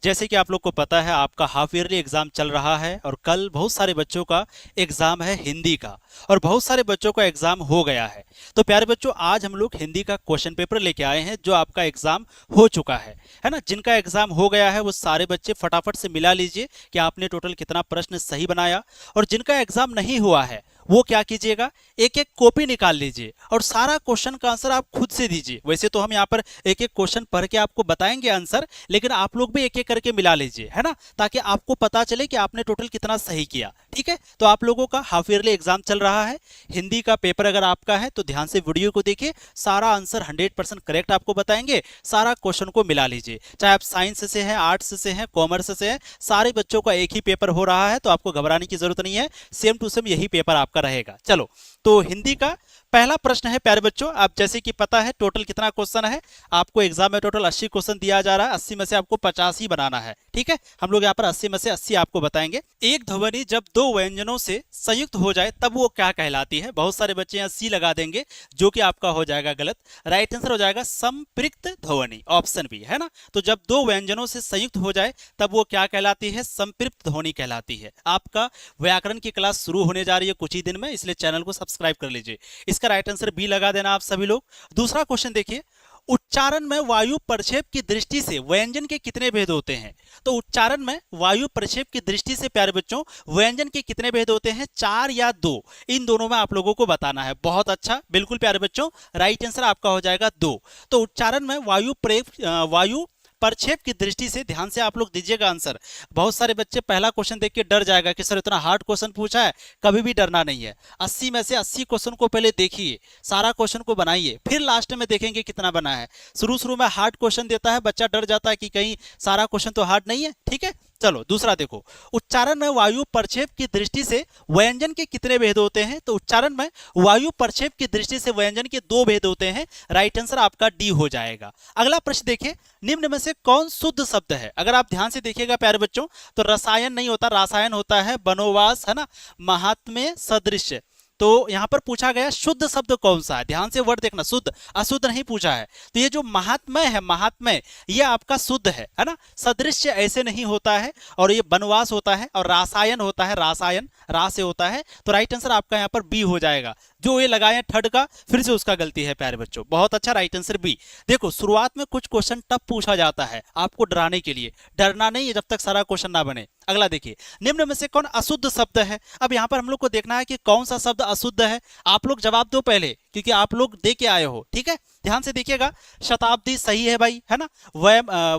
जैसे कि आप लोग को पता है आपका हाफ ईयरली एग्जाम चल रहा है और कल बहुत सारे बच्चों का एग्जाम है हिंदी का और बहुत सारे बच्चों का एग्जाम हो गया है। तो प्यारे बच्चों आज हम लोग हिंदी का क्वेश्चन पेपर लेके आए हैं जो आपका एग्जाम हो चुका है ना। जिनका एग्जाम हो गया है वो सारे बच्चे फटाफट से मिला लीजिए कि आपने टोटल कितना प्रश्न सही बनाया। और जिनका एग्जाम नहीं हुआ है वो क्या कीजिएगा, एक एक कॉपी निकाल लीजिए और सारा क्वेश्चन का आंसर आप खुद से दीजिए। वैसे तो हम यहाँ पर एक एक क्वेश्चन पढ़ के आपको बताएंगे आंसर, लेकिन आप लोग भी एक एक करके मिला लीजिए, है ना, ताकि आपको पता चले कि आपने टोटल कितना सही किया। ठीक है, तो आप लोगों का हाफ ईयरली एग्जाम चल रहा है, हिंदी का पेपर अगर आपका है तो ध्यान से वीडियो को देखिए, सारा आंसर 100% करेक्ट आपको बताएंगे। सारा क्वेश्चन को मिला लीजिए, चाहे आप साइंस से हैं, आर्ट्स से हैं, कॉमर्स से हैं, सारे बच्चों का एक ही पेपर हो रहा है, तो आपको घबराने की जरूरत नहीं है। सेम टू सेम यही पेपर आपका रहेगा। चलो, तो हिंदी का पहला प्रश्न है प्यारे बच्चों, आप जैसे कि पता है टोटल कितना क्वेश्चन है आपको एग्जाम में, टोटल 80 क्वेश्चन दिया जा रहा है, 80 में से आपको 50 ही बनाना है। ठीक है, हम लोग यहाँ पर 80 में से 80 आपको बताएंगे। एक ध्वनि जब दो व्यंजनों से संयुक्त हो जाए तब वो क्या कहलाती है। बहुत सारे बच्चे यहाँ सी लगा देंगे जो कि आपका हो जाएगा गलत। राइट आंसर हो जाएगा संपृक्त ध्वनि, ऑप्शन बी, है ना। तो जब दो व्यंजनों से संयुक्त हो जाए तब वो क्या कहलाती है, संपृक्त ध्वनि कहलाती है। आपका व्याकरण की क्लास शुरू होने जा रही है कुछ ही दिन में, इसलिए चैनल को सब्सक्राइब कर लीजिए। इसका राइट आंसर बी लगा देना आप सभी लोग। दूसरा क्वेश्चन देखिए, उच्चारण में वायु प्रक्षेप की दृष्टि से व्यंजन के कितने भेद होते हैं। तो उच्चारण में वायु प्रक्षेप की दृष्टि से प्यारे बच्चों व्यंजन के कितने भेद होते हैं, 4 या 2, इन दोनों में आप लोगों को बताना है। बहुत अच्छा, बिल्कुल प्यारे बच्चों, राइट आंसर आपका हो जाएगा 2। तो उच्चारण में वायु प्रक्षेप की दृष्टि से ध्यान से आप लोग दीजिएगा आंसर। बहुत सारे बच्चे पहला क्वेश्चन देख के डर जाएगा कि सर इतना हार्ड क्वेश्चन पूछा है, कभी भी डरना नहीं है। 80 में से 80 क्वेश्चन को पहले देखिए, सारा क्वेश्चन को बनाइए, फिर लास्ट में देखेंगे कितना बना है। शुरू में हार्ड क्वेश्चन देता है, बच्चा डर जाता है कि कहीं सारा क्वेश्चन तो हार्ड नहीं है। ठीक है, चलो दूसरा देखो, उच्चारण में वायु प्रक्षेप की दृष्टि से व्यंजन के कितने भेद होते हैं। तो उच्चारण में वायु प्रक्षेप की दृष्टि से व्यंजन के 2 भेद होते हैं। राइट आंसर आपका डी हो जाएगा। अगला प्रश्न देखिए, निम्न में से कौन शुद्ध शब्द है। अगर आप ध्यान से देखिएगा प्यारे बच्चों तो रसायन नहीं होता, रासायन होता है, बनोवास, है ना, महात्म्य, सदृश्य। तो यहां पर पूछा गया शुद्ध शब्द कौन सा है। ध्यान से वर्ड देखना, शुद्ध अशुद्ध नहीं पूछा है। तो ये जो महात्म्य है, महात्म्य ये आपका शुद्ध है ना। सदृश्य ऐसे नहीं होता है, और ये बनवास होता है, और रासायन होता है, रासायन रा से होता है। तो राइट आंसर आपका यहाँ पर बी हो जाएगा। जो ये लगाए थर्ड का फिर से उसका गलती है प्यारे बच्चों। बहुत अच्छा, राइट आंसर बी। देखो शुरुआत में कुछ क्वेश्चन टफ पूछा जाता है आपको डराने के लिए, डरना नहीं है जब तक सारा क्वेश्चन ना बने। अगला देखिए, निम्न में से कौन अशुद्ध शब्द है। अब यहाँ पर हम लोग को देखना है कि कौन सा शब्द अशुद्ध है। आप लोग जवाब दो पहले, क्योंकि आप लोग दे के आए हो। ठीक है, ध्यान से देखिएगा, शताब्दी सही है भाई, है ना,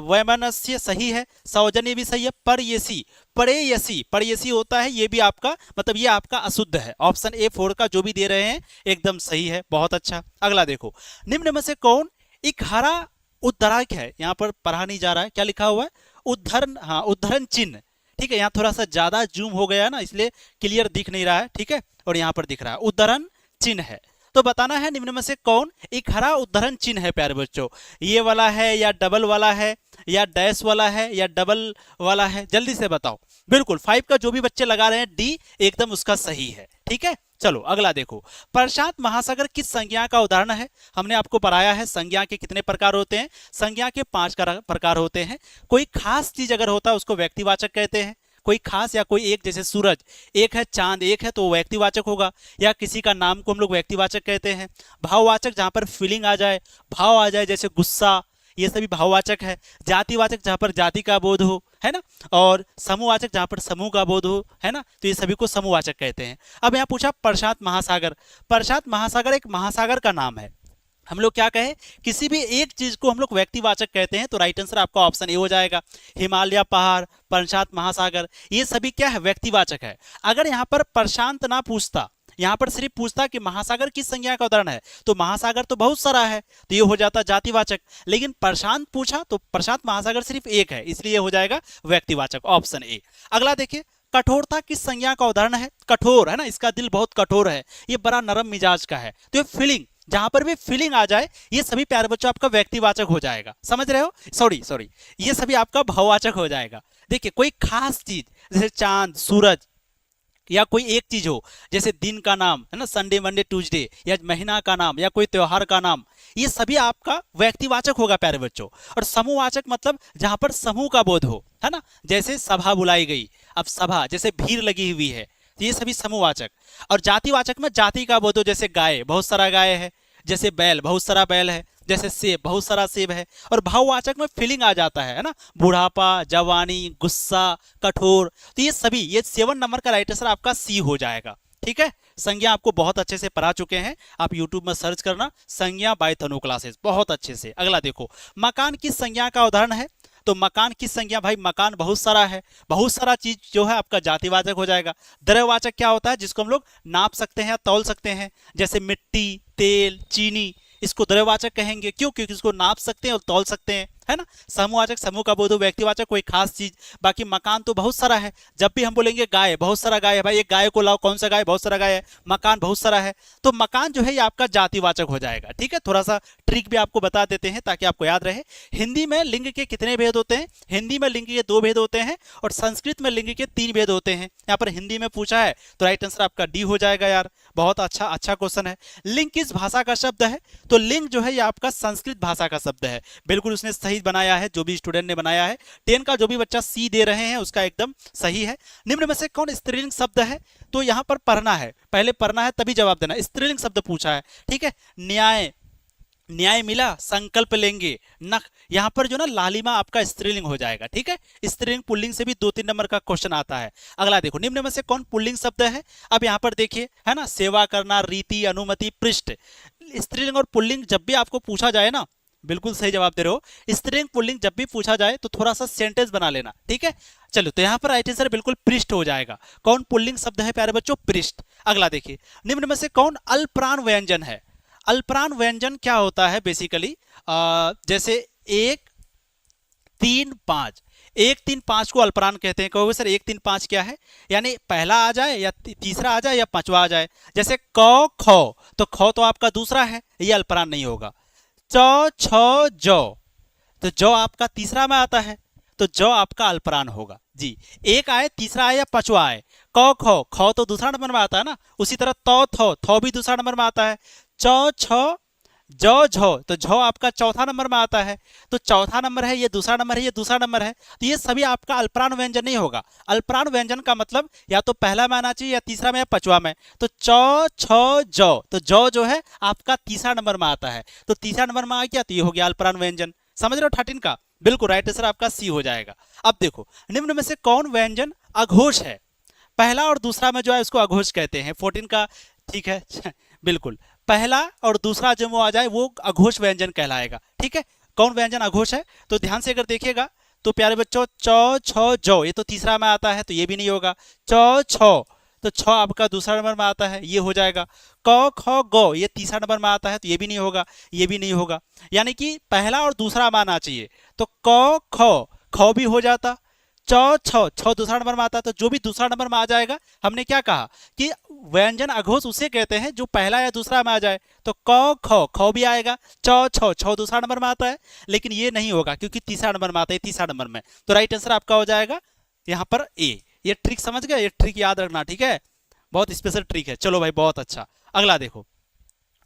वैमनस्य सही है, सौजन्य भी सही है, परयसी, परेयसी, परेयसी होता है, ये भी आपका मतलब ये आपका अशुद्ध है। ऑप्शन ए 4 का जो भी दे रहे हैं एकदम सही है। बहुत अच्छा। अगला देखो, निम्न में से कौन एक हरा उद्धरक है। यहाँ पर पढ़ा नहीं जा रहा है, क्या लिखा हुआ है, उद्धरण, हाँ उद्धरण चिन्ह। ठीक है, यहाँ थोड़ा सा ज्यादा जूम हो गया ना, इसलिए क्लियर दिख नहीं रहा है। ठीक है, और यहाँ पर दिख रहा है उद्धरण चिन्ह है। तो बताना है निम्न में से कौन एक हरा उद्धरण चिन्ह है प्यारे बच्चों। ये वाला है, या डबल वाला है, या डैश वाला है, या डबल वाला है, जल्दी से बताओ। बिल्कुल 5 का जो भी बच्चे लगा रहे हैं डी एकदम उसका सही है। ठीक है, चलो अगला देखो, प्रशांत महासागर किस संज्ञा का उदाहरण है। हमने आपको पढ़ाया है संज्ञा के कितने प्रकार होते हैं। संज्ञा के 5 प्रकार होते हैं। कोई खास चीज अगर होता है उसको व्यक्तिवाचक कहते हैं। कोई खास या कोई एक, जैसे सूरज एक है, चांद एक है, तो वो व्यक्तिवाचक होगा। या किसी का नाम को हम लोग व्यक्तिवाचक कहते हैं। भाववाचक जहां पर फीलिंग आ जाए, भाव आ जाए, जैसे गुस्सा, ये सभी भाववाचक है। जातिवाचक जहां पर जाति का बोध हो, है ना, और समूहवाचक जहां पर समूह का बोध हो, है ना, तो ये सभी को समूहवाचक कहते हैं। अब यहाँ पूछा प्रशांत महासागर। प्रशांत महासागर एक महासागर का नाम है। हम लोग क्या कहें, किसी भी एक चीज को हम लोग व्यक्तिवाचक कहते हैं। तो राइट आंसर आपका ऑप्शन ए हो जाएगा। हिमालय पहाड़, प्रशांत महासागर, ये सभी क्या है, व्यक्तिवाचक है। अगर यहाँ पर प्रशांत ना पूछता, यहाँ पर सिर्फ पूछता कि महासागर किस संज्ञा का उदाहरण है, तो महासागर तो बहुत सारा है, तो ये हो जाता जातिवाचक। लेकिन प्रशांत पूछा तो प्रशांत महासागर सिर्फ एक है, इसलिए ये हो जाएगा व्यक्तिवाचक, ऑप्शन ए। अगला देखिए, कठोरता किस संज्ञा का उदाहरण है। कठोर, है ना, इसका दिल बहुत कठोर है, ये बड़ा नरम मिजाज का है। तो ये फीलिंग, जहां पर भी फीलिंग आ जाए ये सभी प्यारे बच्चों आपका व्यक्तिवाचक हो जाएगा। समझ रहे हो, सॉरी, ये सभी आपका भाववाचक हो जाएगा। देखिए कोई खास चीज जैसे चांद, सूरज, या कोई एक चीज हो, जैसे दिन का नाम, है ना, संडे, मंडे, ट्यूसडे, या महीना का नाम, या कोई त्योहार का नाम, ये सभी आपका व्यक्तिवाचक होगा प्यारे बच्चों। और समूहवाचक मतलब जहां पर समूह का बोध हो, है ना, जैसे सभा बुलाई गई, अब सभा जैसे भीड़ लगी हुई है, तो ये सभी समूहवाचक। और जातिवाचक में जाति का बोधो, जैसे गाय, बहुत सारा गाय है, जैसे बैल, बहुत सारा बैल है, जैसे सेब, बहुत सारा सेब है। और भाववाचक में फीलिंग आ जाता है ना, बुढ़ापा, जवानी, गुस्सा, कठोर। तो ये सभी, ये 7 नंबर का राइट आंसर आपका सी हो जाएगा। ठीक है, संज्ञा आपको बहुत अच्छे से पढ़ा चुके हैं, आप YouTube में सर्च करना संज्ञा बाय तनु क्लासेस, बहुत अच्छे से। अगला देखो, मकान किस संज्ञा का उदाहरण है? तो मकान किस संज्ञा, भाई मकान बहुत सारा है, बहुत सारा चीज जो है आपका जातिवाचक हो जाएगा। द्रव्यवाचक क्या होता है? जिसको हम लोग नाप सकते हैं या तौल सकते हैं, जैसे मिट्टी, तेल, चीनी, इसको द्रव्यवाचक कहेंगे। क्यों? क्योंकि इसको नाप सकते हैं और तौल सकते हैं, है ना। समूहवाचक समूह का बोधो, व्यक्तिवाचक कोई खास चीज। बाकी मकान तो बहुत सारा है, जब भी हम बोलेंगे गाय, बहुत सारा गाय है, भाई एक गाय को लाओ, कौन सा गाय, बहुत सारा गाय है, मकान बहुत सारा है, तो मकान जो है ये आपका जातिवाचक हो जाएगा। ठीक है, थोड़ा सा ट्रिक भी आपको बता देते हैं ताकि आपको याद रहे। हिंदी में लिंग के कितने भेद होते हैं? हिंदी में लिंग के 2 भेद होते हैं और संस्कृत में लिंग के 3 भेद होते हैं। यहाँ पर हिंदी में पूछा है तो राइट आंसर आपका डी हो जाएगा यार, बहुत अच्छा क्वेश्चन है। लिंग किस भाषा का शब्द है? तो लिंग जो है ये आपका संस्कृत भाषा का शब्द है, बिल्कुल उसने सही बनाया है, जो भी स्टूडेंट ने बनाया है। 10 का जो भी बच्चा सी दे रहे हैं उसका एकदम सही है। निम्न में से कौन स्त्रीलिंग शब्द है? तो यहाँ पर पढ़ना है, पहले पढ़ना है तभी जवाब देना। स्त्रीलिंग शब्द पूछा है, ठीक है। न्याय, न्याय मिला, संकल्प लेंगे, नख, यहाँ पर जो ना लालिमा आपका स्त्रीलिंग हो जाएगा। ठीक है, स्त्रीलिंग पुल्लिंग से भी 2-3 नंबर का क्वेश्चन आता है। अगला देखो, निम्न में से कौन पुल्लिंग शब्द है? अब यहाँ पर देखिए, है ना, सेवा करना, रीति, अनुमति, पृष्ठ। स्त्रीलिंग और पुल्लिंग जब भी आपको पूछा जाए ना, बिल्कुल सही जवाब दे रहे हो, स्त्रीलिंग पुल्लिंग जब भी पूछा जाए तो थोड़ा सा सेंटेंस बना लेना। ठीक है, चलो, तो यहाँ पर राइट आंसर बिल्कुल पृष्ठ हो जाएगा। कौन पुल्लिंग शब्द है प्यारे बच्चों? पृष्ठ। अगला देखिए, निम्न में से कौन अल्पप्राण व्यंजन है? अल्पप्राण व्यंजन क्या होता है? बेसिकली जैसे 1, 3, 5, 1, 3, 5 को अल्पप्राण कहते हैं। कहोगे सर 1, 3, 5 क्या है? यानी पहला आ जाए या तीसरा आ जाए या पांचवा आ जाए। जैसे क, ख, तो ख तो आपका दूसरा है, ये अल्पप्राण नहीं होगा। च, छ, जौ, तो जौ आपका तीसरा में आता है, तो जौ आपका अल्पप्राण होगा जी। एक आए, तीसरा आए या पांचवा आए। क, ख, ख तो दूसरा नंबर में आता है ना, उसी तरह तो, थो भी दूसरा नंबर में आता है। च, छ, जौ, झौ, तो झौ आपका चौथा नंबर में आता है, तो चौथा नंबर है, ये दूसरा नंबर है, ये दूसरा नंबर है, तो ये सभी आपका अल्पप्राण व्यंजन नहीं होगा। अल्पप्राण व्यंजन का मतलब या तो पहला में आना चाहिए या तीसरा में या पांचवा में। तो च, छ, जौ, तो जौ जो है आपका तीसरा नंबर में आता है, तो तीसरा नंबर में आ गया तो ये हो गया अल्पप्राण व्यंजन। समझ रहे हो 13 का? बिल्कुल राइट आंसर आपका सी हो जाएगा। अब देखो, निम्न में से कौन व्यंजन अघोष है? पहला और दूसरा में जो है उसको अघोष कहते हैं। 14 का, ठीक है बिल्कुल, पहला और दूसरा जो वो आ जाए वो अघोष व्यंजन कहलाएगा। ठीक है, कौन व्यंजन अघोष है? तो ध्यान से अगर देखिएगा तो प्यारे बच्चों, च, छ, जौ, ये तो तीसरा में आता है, तो ये भी नहीं होगा। च, छ, तो छ आपका दूसरा नंबर में आता है, ये हो जाएगा। क, ख, गौ, ये तीसरा नंबर में आता है, तो ये भी नहीं होगा, ये भी नहीं होगा। यानी कि पहला और दूसरा में आना चाहिए, तो क, ख, ख भी हो जाता, च, छ दूसरा नंबर में आता है, तो जो भी दूसरा नंबर में आ जाएगा, हमने क्या कहा कि व्यंजन अघोष उसे कहते हैं जो पहला या दूसरा में आ जाए। तो क, ख, ख भी आएगा, च, छ दूसरा नंबर में आता है, लेकिन ये नहीं होगा क्योंकि तीसरा नंबर में आता है, तीसरा नंबर में। तो राइट आंसर आपका हो जाएगा यहाँ पर ए। ये ट्रिक समझ गए? ये ट्रिक याद रखना, ठीक है, बहुत स्पेशल ट्रिक है। चलो भाई, बहुत अच्छा। अगला देखो,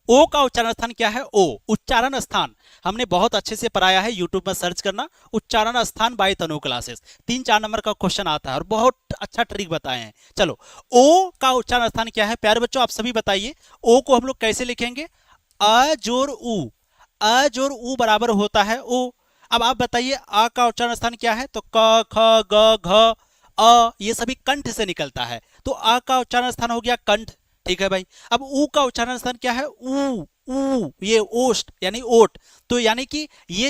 ओ का उच्चारण स्थान क्या है? ओ, उच्चारण स्थान हमने बहुत अच्छे से पढ़ाया है, यूट्यूब में सर्च करना, उच्चारण स्थान बाय तनु क्लासेस। 3-4 नंबर का क्वेश्चन आता है और बहुत अच्छा ट्रिक बताए हैं। चलो, ओ का उच्चारण स्थान क्या है प्यारे बच्चों? आप सभी बताइए, ओ को हम लोग कैसे लिखेंगे? अ जोर उ, अ जोर उ बराबर होता है ओ। अब आप बताइए, आ का उच्चारण स्थान क्या है? तो क, ख, ग, घ, अ, ये सभी कंठ से निकलता है, तो आ का उच्चारण स्थान हो गया कंठ। ठीक है भाई, अब ऊ का उच्चारण स्थान क्या है? ऊ, ऊ, ये ओष्ठ यानी ओट। तो यानी कि ये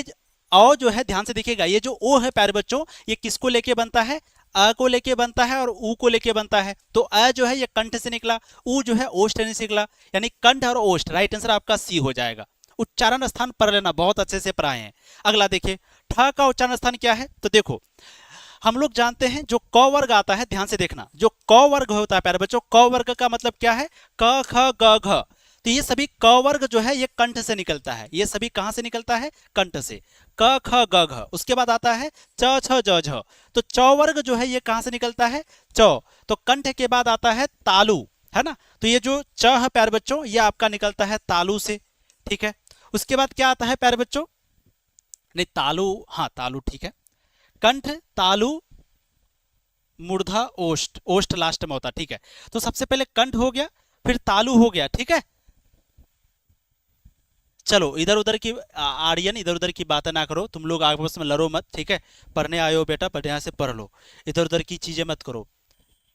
अ जो है, ध्यान से देखिएगा, ये जो ओ है प्यारे बच्चों, ये किसको लेके बनता है? अ को लेके बनता है और ऊ को लेके बनता है। तो अ जो है ये कंठ से निकला, ऊ जो है ओष्ठ से निकला, यानी कंठ और ओष्ठ। राइट आंसर आपका सी हो जाएगा। उच्चारण स्थान पढ़ लेना, बहुत अच्छे से पढ़ाए हैं। अगला देखिए, ठ का उच्चारण स्थान क्या है? तो देखो, हम लोग जानते हैं जो क वर्ग आता है, ध्यान से देखना, जो क वर्ग होता है प्यारे बच्चों, क वर्ग का मतलब क्या है? क, ख, ग, घ। तो ये सभी क वर्ग जो है ये कंठ से निकलता है। ये सभी कहां से निकलता है? कंठ से। क, ख, ग, घ। उसके बाद आता है च, छ, ज, झ। तो च वर्ग जो है ये कहां से निकलता है? च। तो कंठ के बाद आता है तालु, है ना। तो ये जो च है प्यारे बच्चों, ये आपका निकलता है तालु से। ठीक है, उसके बाद क्या आता है प्यारे बच्चों? नहीं, तालु, हाँ तालु, ठीक है। कंठ, तालु, मूर्धा, ओष्ठ, ओष्ठ लास्ट में होता, ठीक है। तो सबसे पहले कंठ हो गया, फिर तालु हो गया, ठीक है। चलो इधर उधर की आर्यन इधर उधर की बातें ना करो, तुम लोग आपस में लड़ो मत, ठीक है। पढ़ने आए हो बेटा, बढ़िया से पढ़ लो, इधर उधर की चीजें मत करो।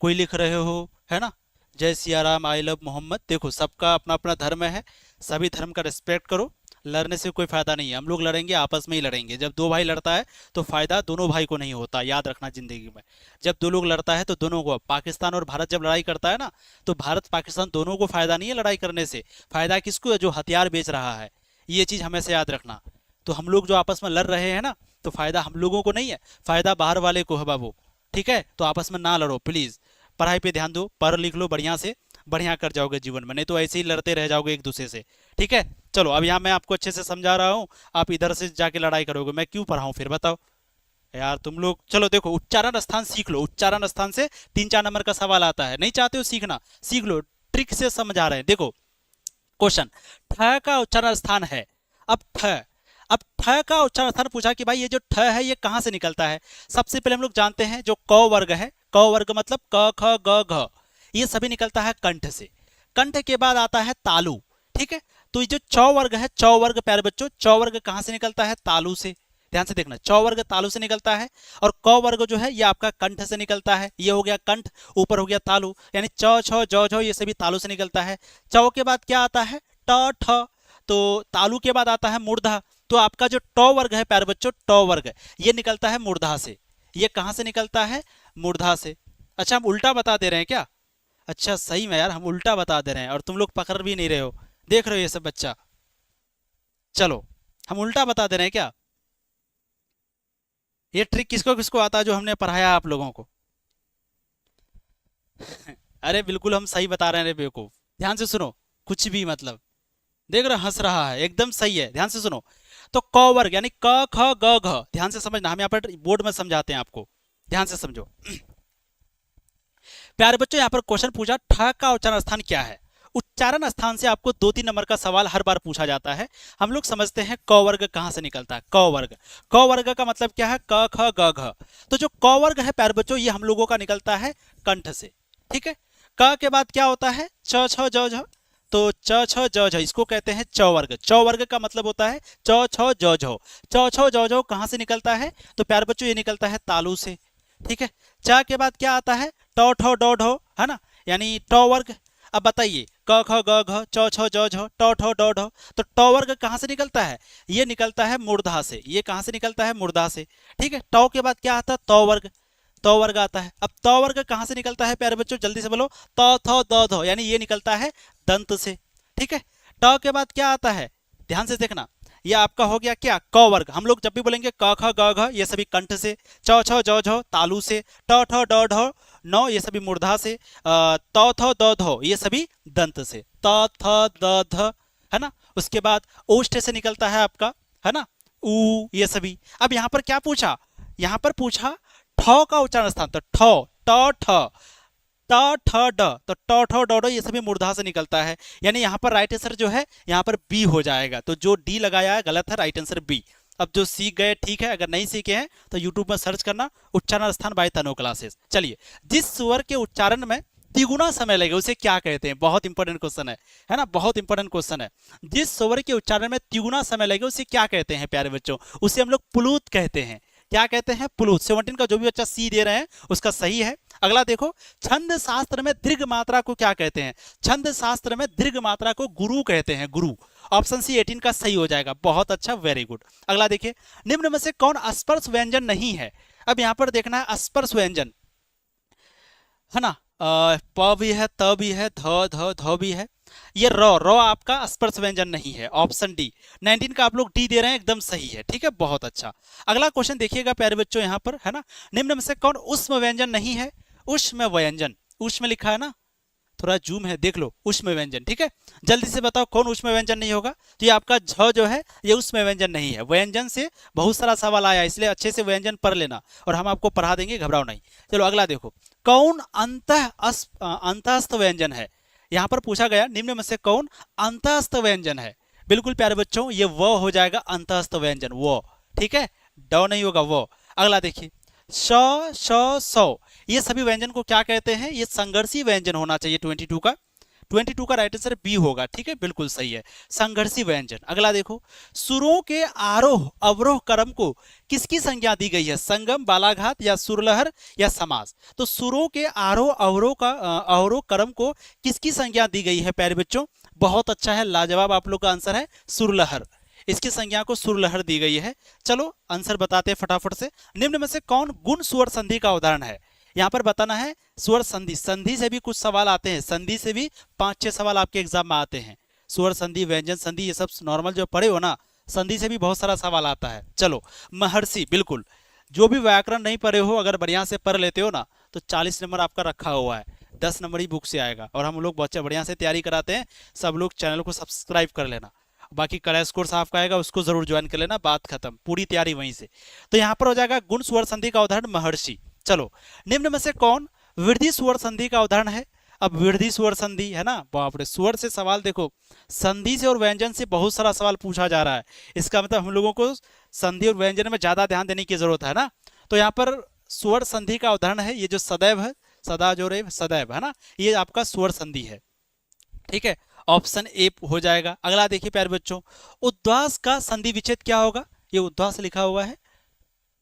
कोई लिख रहे हो, है ना, जय सिया राम, आई लव मोहम्मद, देखो सबका अपना अपना धर्म है, सभी धर्म का रिस्पेक्ट करो। लड़ने से कोई फायदा नहीं है, हम लोग लड़ेंगे आपस में ही लड़ेंगे। जब दो भाई लड़ता है तो फायदा दोनों भाई को नहीं होता, याद रखना जिंदगी में। जब दो लोग लड़ता है तो दोनों को, पाकिस्तान और भारत जब लड़ाई करता है ना, तो भारत पाकिस्तान दोनों को फायदा नहीं है लड़ाई करने से, फायदा किसको है, जो हथियार बेच रहा है। ये चीज हमेशा याद रखना। तो हम लोग जो आपस में लड़ रहे हैं ना, तो फायदा हम लोगों को नहीं है, फायदा बाहर वाले को है बाबू, ठीक है। तो आपस में ना लड़ो प्लीज, पढ़ाई पे ध्यान दो, पढ़ लिख लो बढ़िया से, बढ़िया कर जाओगे जीवन में, नहीं तो ऐसे ही लड़ते रह जाओगे एक दूसरे से, ठीक है। चलो अब यहाँ मैं आपको अच्छे से समझा रहा हूँ, आप इधर से जाके लड़ाई करोगे, मैं क्यों पढ़ाऊँ फिर बताओ यार तुम लोग। चलो देखो, उच्चारण स्थान सीख लो, उच्चारण स्थान से 3-4 नंबर का सवाल आता है, नहीं चाहते हो सीखना, सीख लो, ट्रिक से समझा रहे हैं। देखो क्वेश्चन, ठ का उच्चारण स्थान है, अब ठ, अब ठ का उच्चारण स्थान पूछा कि भाई ये जो ठ है ये कहां से निकलता है। सबसे पहले हम लोग जानते हैं जो क वर्ग है, क वर्ग मतलब क ख ग घ, ये सभी निकलता है कंठ से। कंठ के बाद आता है तालु, ठीक है। तो ये जो च वर्ग है, च वर्ग प्यारे बच्चों, च वर्ग कहां से निकलता है, तालु से। ध्यान से देखना, च वर्ग तालु से निकलता है, और क वर्ग जो है ये आपका कंठ से निकलता है। ये हो गया कंठ, ऊपर हो गया तालु, यानी च छ ज झ ये सभी तालु से निकलता है। च के बाद क्या आता है, ट ठ, तो तालु के बाद आता है मूर्धा। तो आपका जो ट वर्ग है प्यारे बच्चों, ट वर्ग ये निकलता है मूर्धा से। ये कहां से निकलता है, मूर्धा से। अच्छा हम उल्टा बता दे रहे हैं क्या, अच्छा सही में यार हम उल्टा बता दे रहे हैं, और तुम लोग पकड़ भी नहीं रहे हो, देख रहे हो ये सब बच्चा। चलो हम उल्टा बता दे रहे हैं क्या, ये ट्रिक किसको किसको आता है जो हमने पढ़ाया आप लोगों को। अरे बिल्कुल हम सही बता रहे हैं रे बेवकूफ, ध्यान से सुनो, कुछ भी मतलब, देख रहे हंस रहा है, एकदम सही है, ध्यान से सुनो। तो क वर्ग यानी क ख ग घ, ध्यान से समझना, हम यहाँ पर बोर्ड में समझाते हैं आपको, ध्यान से समझो। प्यारे बच्चों यहाँ पर क्वेश्चन पूछा ठ का उच्चारण स्थान क्या है। उच्चारण स्थान से आपको 2-3 नंबर का सवाल हर बार पूछा जाता है। हम लोग समझते हैं क वर्ग कहां से निकलता है, क वर्ग, क वर्ग का मतलब क्या है, क ख ग घ। तो जो क वर्ग है प्यारे बच्चों ये हम लोगों का निकलता है कंठ से, ठीक है। क के बाद क्या होता है, च छ ज झ, तो च छ ज झ इसको कहते हैं च वर्ग। च वर्ग का मतलब होता है च छ ज झ, च छ ज झ कहां से निकलता है, तो प्यारे बच्चों ये निकलता है तालु से, ठीक है। च के बाद क्या आता है, ट ठ ड ढ, है ना, यानी ट वर्ग। अब बताइए क ख ग घ च छ ज झ ट ठ ड ढ, तो ट वर्ग कहां से निकलता है, ये निकलता है मूर्धा से। ये कहां से निकलता है, मूर्धा से, ठीक है। ट के बाद क्या आता है, त वर्ग, त वर्ग आता है। अब त वर्ग कहां से निकलता है प्यारे बच्चों, जल्दी से बोलो, त थ द ध, यानी ये निकलता है दंत से, ठीक है। ट के बाद क्या आता है, ध्यान से देखना, ये आपका हो गया क्या, क वर्ग। हम लोग जब भी बोलेंगे क ख ग घ ये सभी कंठ से, च छ ज झ तालु से, ट ठ ड ढ नौ ये सभी मूर्धा से, त थ द ध ये सभी दंत से, त थ द ध, है ना। उसके बाद ओष्ठ से निकलता है आपका, है ना, ऊ ये सभी। अब यहाँ पर क्या पूछा, यहाँ पर पूछा ठ का उच्चारण स्थान, तो ठ, ट ठ, ट ठ ड, तो ट ठ ड ढ ये सभी मूर्धा से निकलता है, यानी यहाँ पर राइट आंसर जो है यहाँ पर बी हो जाएगा। तो जो डी लगाया है गलत है, राइट आंसर बी। अब जो सीख गए ठीक है, अगर नहीं सीखे हैं तो यूट्यूब में सर्च करना उच्चारण स्थान बाय तनु क्लासेस। चलिए, जिस स्वर के उच्चारण में तिगुना समय लगे उसे क्या कहते हैं, बहुत इंपॉर्टेंट क्वेश्चन है ना, बहुत इंपॉर्टेंट क्वेश्चन है। जिस स्वर के उच्चारण में तिगुना समय लगे उसे क्या कहते हैं प्यारे बच्चों, उसे हम लोग प्लूत कहते हैं। क्या कहते हैं, प्लूत। 17 का जो भी बच्चा सी दे रहे हैं उसका सही है। अगला देखो, छंद शास्त्र में दीर्घ मात्रा को क्या कहते हैं, छंद शास्त्र में दीर्घ मात्रा को गुरु कहते हैं, गुरु। ऑप्शन सी 18 का सही हो जाएगा, बहुत अच्छा, वेरी गुड। अगला देखिए, निम्न में से कौन स्पर्श व्यंजन नहीं है। अब यहां पर देखना है स्पर्श व्यंजन, है ना, प भी है, त भी है, ध ध ध भी है, ये र आपका स्पर्श व्यंजन नहीं है, ऑप्शन डी। 19 का आप लोग डी दे रहे हैं, एकदम सही है, ठीक है, बहुत अच्छा। अगला क्वेश्चन देखिएगा प्यारे बच्चों, यहाँ पर है ना, निम्न में से कौन उष्म व्यंजन नहीं है, उष्म व्यंजन, उष्म लिखा है ना, थोड़ा जूम है देख लो, उष्म व्यंजन, ठीक है। जल्दी से बताओ कौन उष्म व्यंजन नहीं होगा, तो ये आपका झ जो है ये उष्म व्यंजन नहीं है। व्यंजन से बहुत सारा सवाल आया, इसलिए अच्छे से व्यंजन पढ़ लेना, और हम आपको पढ़ा देंगे, घबराओ नहीं। चलो अगला देखो, कौन अंतःस्थ व्यंजन है। यहाँ पर पूछा गया निम्न में से कौन अंतःस्थ व्यंजन है। बिल्कुल प्यारे बच्चों, ये व हो जाएगा अंतःस्थ व्यंजन, वो, ठीक है, ड नहीं होगा, वो। अगला देखिए श श सौ, ये सभी व्यंजन को क्या कहते हैं? ये संघर्षी व्यंजन होना चाहिए 22 का राइट आंसर बी होगा। ठीक है, बिल्कुल सही है, संघर्षी व्यंजन। अगला देखो सुरों के आरोह अवरोह क्रम को किसकी संज्ञा दी गई है? संगम, बालाघात या सुरलहर या समास? तो सुरों के आरोह अवरोह क्रम को किसकी संज्ञा दी गई है प्यारे बच्चों? बहुत अच्छा है, लाजवाब, आप लोग का आंसर है सुरलहर। इसकी संज्ञा को सुरलहर दी गई है। चलो आंसर बताते हैं फटाफट से। निम्न में से कौन गुण स्वर संधि का उदाहरण है? यहाँ पर बताना है स्वर संधि। संधि से भी कुछ सवाल आते हैं, संधि से भी 5-6 सवाल आपके एग्जाम में आते हैं। स्वर संधि, व्यंजन संधि, ये सब नॉर्मल जो पढ़े हो ना, संधि से भी बहुत सारा सवाल आता है। चलो महर्षि, बिल्कुल, जो भी व्याकरण नहीं पढ़े हो अगर बढ़िया से पढ़ लेते हो ना तो 40 नंबर आपका रखा हुआ है, 10 नंबर ही बुक से आएगा। और हम लोग बच्चे बढ़िया से तैयारी कराते हैं, सब लोग चैनल को सब्सक्राइब कर लेना। बाकी क्रैश कोर्स आपका आएगा, उसको जरूर ज्वाइन कर लेना, बात खत्म, पूरी तैयारी वहीं से। तो यहाँ पर हो जाएगा गुण स्वर संधि का उदाहरण महर्षि। चलो निम्न में से कौन वृद्धि स्वर संधि का उदाहरण है? अब वृद्धि स्वर संधि है ना, बाप रे, स्वर से सवाल देखो, संधि से और व्यंजन से बहुत सारा सवाल पूछा जा रहा है। इसका मतलब हम लोगों को संधि और व्यंजन में ज्यादा ध्यान देने की जरूरत है ना। तो यहाँ पर स्वर संधि का उदाहरण है ये जो सदैव है, सदा जो रे सदैव है ना, ये आपका स्वर संधि है। ठीक है, ऑप्शन ए हो जाएगा। अगला देखिए प्यारे बच्चों, उद्वास का संधि विच्छेद क्या होगा? ये उद्वास लिखा हुआ है